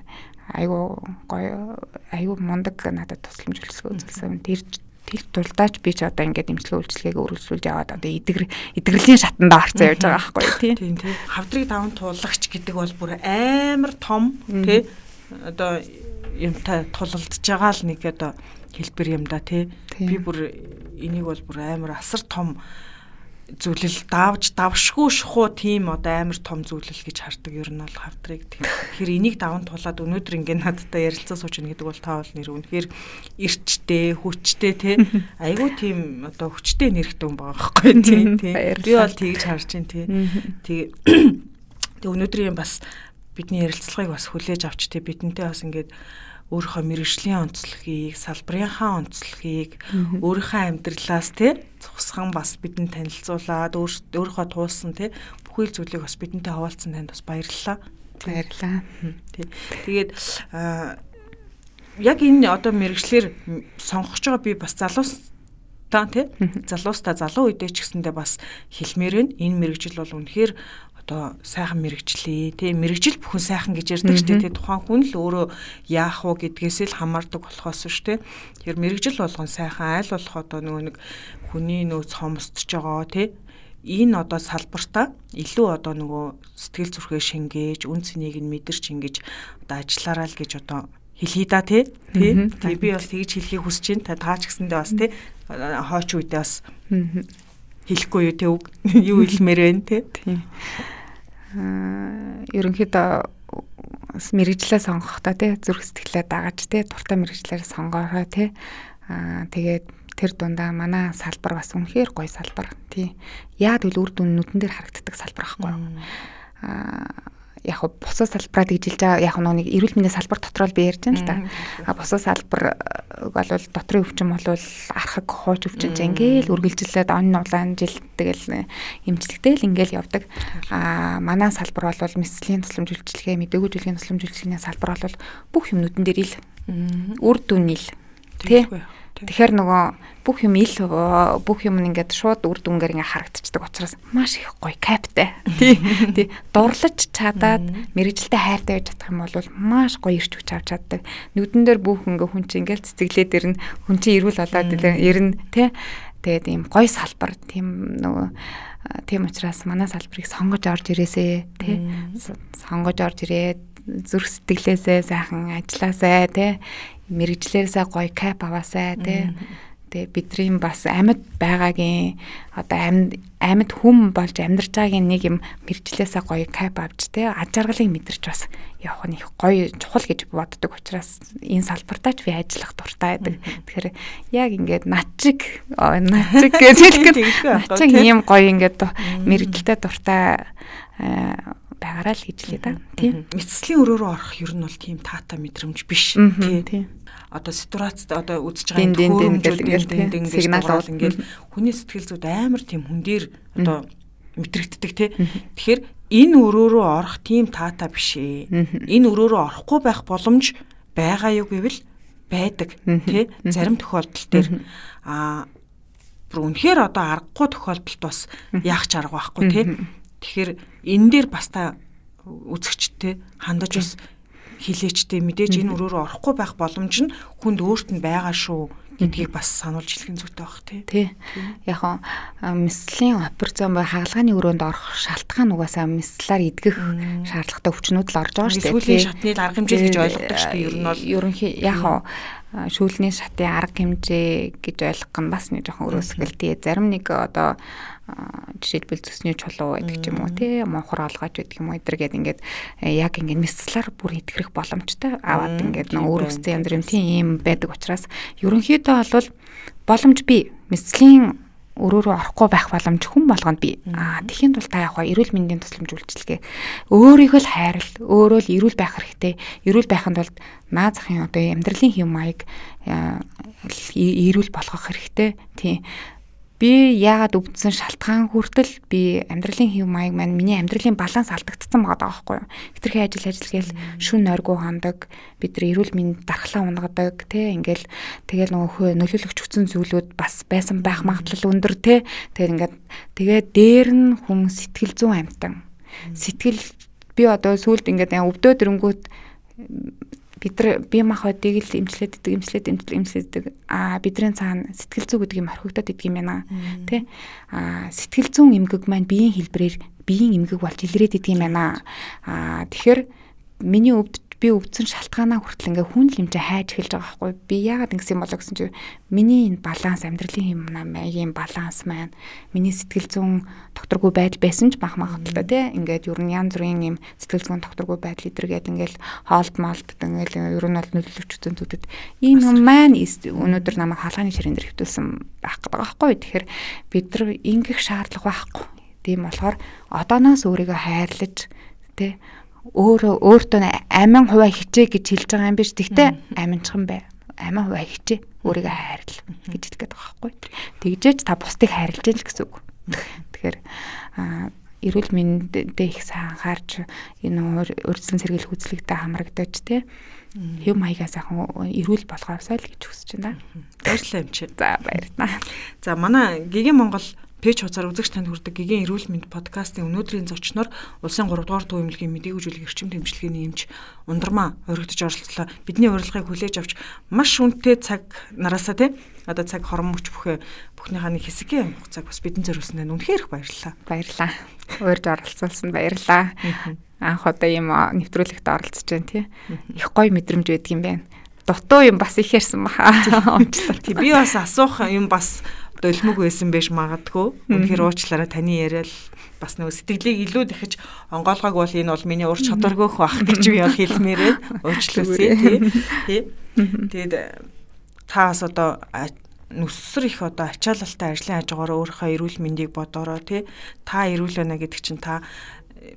айгүй гоё айгүй мундаг надад тусламж үйлчлэг үзүүлсэн. Тэр тулдаач би ч одоо ингээд эмчилгээ үйлчлэгийг өргөжүүлж аваад одоо эдгэрлийн шатанд орцсон явж байгаа байхгүй тийм. Тийм. Хавдрыг даван тууллагч гэдэг бол бүр амар том тий одоо юмтай тулалдж байгаа л нэг одоо хэлбэр юм да тий. Би бүр энийг бол бүр амар асар том зүйлэл давшгүй шухуу тийм одоо амар том зүйлэл гэж хардаг ер нь бол хавдрыг. Тэгэхээр энийг даван тулаад өнөөдөр ингээд надтай ярилцаа сууж ийн гэдэг бол та бол нэр үнэхээр эрчтэй, хүчтэй тий. Айгуу тийм одоо хүчтэй нэрхтэн хүн байгаа байхгүй тий. Би бол тэгж харж байна тий. Тэгээ өнөөдрийн бас бидний ярилцлагыг бас хүлээж авч тий бидэнтэй бас ингээд өөрийнхөө мэрэгжлийн онцлогийг, салбарынхаа онцлогийг, өөрийнхөө амьдралаас тий цусхан бас бидэнд танилцуулаад өөрийнхөө туулсан тий бүхэл зүйлийг бас бидэнтэй хаваалцсан танд бас баярлалаа. Баярлалаа. Тий. Тэгээд яг энэ одоо мэрэгчлэр сонгож байгаа би бас залуустаа тий залуу үедээ ч гэсэндээ бас хэлмээр байна. Энэ мэрэгжил бол үнэхээр сайхан мэрэгчлээ тий мэрэгжил бүхэн сайхан гэж ярьдаг шүү дээ тий тухайн хүн л өөрөө яах вэ гэдгээс л хамаардаг болохоос шүү дээ. Тэгэхээр мэрэгжил болгон сайхан айл болох одоо нөгөө нэг хүний нөөц хомсдож байгаа тий энэ одоо салбартаа илүү одоо нөгөө сэтгэл зүрхээ шингээж үн цэнийг нь мэдэрч ингэж одоо ажиллаараа л гэж одоо хэлхий да тий би бас тэгж хэлхийг хүсэж байна. Та ч гэсэндээ бас тий хойч үедээ бас хэлэхгүй юу тий юу хэлмээр байна тий. Ерөнхийдөө мэрэгжлээ сонгохдоо тий зүрх сэтгэлээ дагаж тий дуртай мэрэгжлээр сонгоорой тий тэгээд тэр дундаа манай салбар бас үнэхээр гоё салбар тий яад үл үр дүн нүдэн дээр харагддаг салбар байхгүй яг бусад салбараа гэж хэлж байгаа яг нэг эрүүл мэндийн салбар дотор л би ярьж байна л да. Бусад салбар бол дотрын өвчин бол архаг хууч өвчин ингээл үргэлжлээд он улаан жил тэгэл эмчилгэтэй л ингээл явдаг. Манай салбар бол мэслийн тусламж үйлчилгээ, мэдээгүй зүйлгийн тусламж үйлчилгээний салбар бол бүх юмнуудын дээр ил үр дүн ил тий. Тэгэхээр нөгөө бүх юм ингээд шууд үр дүнгээр ингээд харагдчихдаг учраас маш их гоё каптай. Тий. Дурлаж чадаад мэрэгжилтэй хайртай байж чадах юм бол маш гоё ирч хүч авч чаддаг. Нүдэн дээр бүх ингээд хүн чинь ингээд цэцэглээд ирнэ. Хүн чинь ирүүл болоод ирнэ тий. Тэгээд ийм гоё салбар тийм нөгөө тийм учраас манай салбарыг сонгож орж ирээсэй тий. Сонгож орж ирээд зүрх сэтгэлээсээ сайхан ажилласаа тий. Мэргэжлээрсээ гоё кап аваасаа тий. Тэгээ бидний бас амьд байгаагийн одоо амьд хүм болж амьдарч байгаагийн нэг юм мэргэжлээсээ гоё кап авч тий. Аж аргалыг мэдэрч бас явах нь их гоё чухал гэж боддог учраас энэ салбартаа ч би ажиллах дуртай байдаг. Тэгэхээр яг ингээд начиг гэж хэлэхэд начиг ийм гоё ингээд мэргэжилтэй дуртай байгаараа л гэж хэлээ да. Тийм. Мэдслийн өрөөрөө орох ер нь бол тийм таата мэдрэмж биш. Тийм. Одоо ситуацид одоо үзэж байгаа төхөөрөмжүүд ингээд сигнал ингээд хүний сэтгэл зүйд амар тийм хүн дээр одоо мэдрэгддэг тий. Тэгэхээр энэ өрөөрөө орох тийм таата биш ээ. Энэ өрөөрөө орохгүй байх боломж байгаа юу гэвэл байдаг тий. Зарим тохиолдол дээр үнэхээр одоо аргагүй тохиолдолд бас яах ч арга байхгүй тий. Тэгэхээр энэ дээр бас та үзэгчтэй хандаж бас хилээчтэй мэдээж энэ өрөөрөө орохгүй байх боломж нь хүнд өөрт нь байгаа шүү гэдгийг бас сануулж хэлэх зүйтэй байх тий. Яг мэслийн операцийн хагалгааны өрөөнд орох шалтгаан угаасаа мэслаар идэх шаардлагатай өвчнүүд л орж байгаа шүү дээ. Сүүлийн шатны арга хэмжээ гэж ойлгодог шүү дээ. Ер нь бол ерөнхий яг шүүлний шатын арга хэмжээ гэж ойлгох нь бас нэг жоохон өрөөсгөл тий. Зарим нэг одоо жишээлбэл цөсний чулуу гэдэг ч юм уу тий монхор олгож гэдэг юм уу эдэргээд ингээд яг ингээд мэслаар бүр итгэх боломжтой аваад ингээд нэг өөр өстэй янз бүрийн тийм байдаг учраас ерөнхийдөө бол боломж бий мэслийн өрөөрөө орохгүй байх боломж хүн болгонд бий. Тэхийн тулд та яг эрүүл мэндийн тусламж үйлчилгээ өөрийгөө л хайрал өөрөө л эрүүл байх хэрэгтэй. Эрүүл байхын тулд наа захын одоо амьдралын хэв маяг эрүүл болгох хэрэгтэй. Тийм. Би яагаад өвдсөн шалтгаан хүртэл би амьдралын хэв маяг маань миний амьдралын баланс алдагдсан байгаа байхгүй юу. Хэтэрхий ажиллагээл шүн нойргүй хандаг, бид нар эрүүл мэнд дархлаа унгадаг, тий ингээл тэгэл нөгөө нөлөөлөгч хүчин зүйлүүд бас байсан байх магадлал өндөр тий. Тэгээд дээр нь хүн сэтгэл зүйн амьтан. Сэтгэл би одоо сүүлд ингээд өвдөөд ирэнгүүт би махбодыг л эмчлээд идэг. Бидний цаана сэтгэл зүй гэдэг юм орхигдоод идэг юм байна. Тэ? Сэтгэл зүйн эмгэг маань биеийн хэлбэрээр биеийн эмгэг болж илрээд идэг юм байна. Тэгэхээр миний би өвдсөн шалтгаанаа хүртэл ингээ хүн л юм чи хайж эхэлж байгаа байхгүй. Би яагаад ингэсэн юм болоо гэсэн чи миний энэ баланс амьдралын маягийн баланс маань миний сэтгэл зүйн докторгүй байдал байсан ч бах магадaltaй тий. Ингээд ер нь янз бүрийн юм сэтгэл зүйн докторгүй байдал идэргээд ингээл хоолт моолт ингээл ер нь бол нөлөөлөгч зүйнүүдэд ийм юм маань өнөөдөр намайг хаалганы ширээн дээр хөвтүүлсэн байх гэдэг байгаа байхгүй. Тэгэхээр бид нар ингэх шаардлага байхгүй. Тийм болохоор одооноос өөрийгөө хайрлаж тий өөртөө амин хуваа хичээ гэж хэлж байгаа юм биш. Тэгтээ аминчхан бай. Амин хуваа хичээ. Өөрийгөө хайрл гэж хэлэх гээд байгаа байхгүй. Тэгжээч та бусдыг хайрлаж ял гэсэн үг. Тэгэхээр эрүүл мэндэд их сайн анхаарч энэ урьдчилан сэргийлэх үзлэгтэй хамрагдаж тий. Хэв маягаа сайхан эрүүл болгоосай л гэж хүсэж байна. Баярлалаа юм чи. За баярлалаа. За манай Гигийн Монгол пэйж хуудасаар үзэгч танд хүрдэг Гигийн эрүүл мэнд подкастын өнөөдрийн зочноор улсын 3 дугаар дуу эмнэлгийн мэдээгүй зүйлийг эрчим тэмцлэгээний эмч Ундрмаа өргөдөж оролцлоо. Бидний урилгыг хүлээж авч маш үнэтэй цаг нараасаа тий одоо цаг хорон мөч бүхнийхээ нэг хэсгийн хугацааг бас бидэнд зориулсан нь үнэхээр их баярлалаа. Баярлалаа. Урьж оролцуулсан баярлалаа. Анх одоо ийм нэвтрүүлэгт оролцож байна тий. Их гоё мэдрэмж байдаг юм байна. Дутуу юм бас их ярьсан баха. Тий би бас асуух юм бас дөлмөг байсан байж магадгүй. Үнэхээр уучлаарай таны яриад бас нөгөө сэтгэлийг илүү дахиж онгоолгоог бол энэ бол миний ур чадваргүйх байх гэж би бол хэлмээр байна. Уучлаарай тий. Тэгээд таас одоо нүсэр их одоо ачаалалтай ажлын хажуугаар өөрийнхөө эрүүл мэндийг бодороо тий. Та эрүүл байна гэдэг чинь та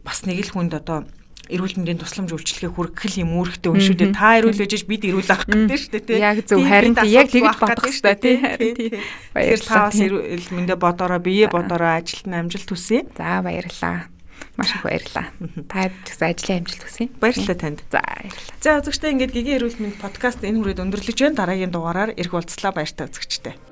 бас нэг л хүнд одоо эрүүл мэндийн тусламж үйлчилгээ хүргэх юм үүрэгтэй хүн шүү дээ. Та эрүүл байж бид эрүүл авах гэдэг шүү дээ, тий. Яг зөв, харин яг тэгж бодох хэрэгтэй, тий. Тэгэхээр та бас эрүүл мэндэ бодороо, бие бодороо, ажилд нь амжилт хүсье. За баярлалаа. Маш их баярлалаа. Та ч ажлын амжилт хүсье. Баярлалаа танд. За баярлалаа. За үзэгчдээ ингээд Гигийн эрүүл мэнд подкаст энэ хүрээд өндөрлөж байна. Дараагийн дугаараар ирэх уулзлаа, баяртай үзэгчдээ.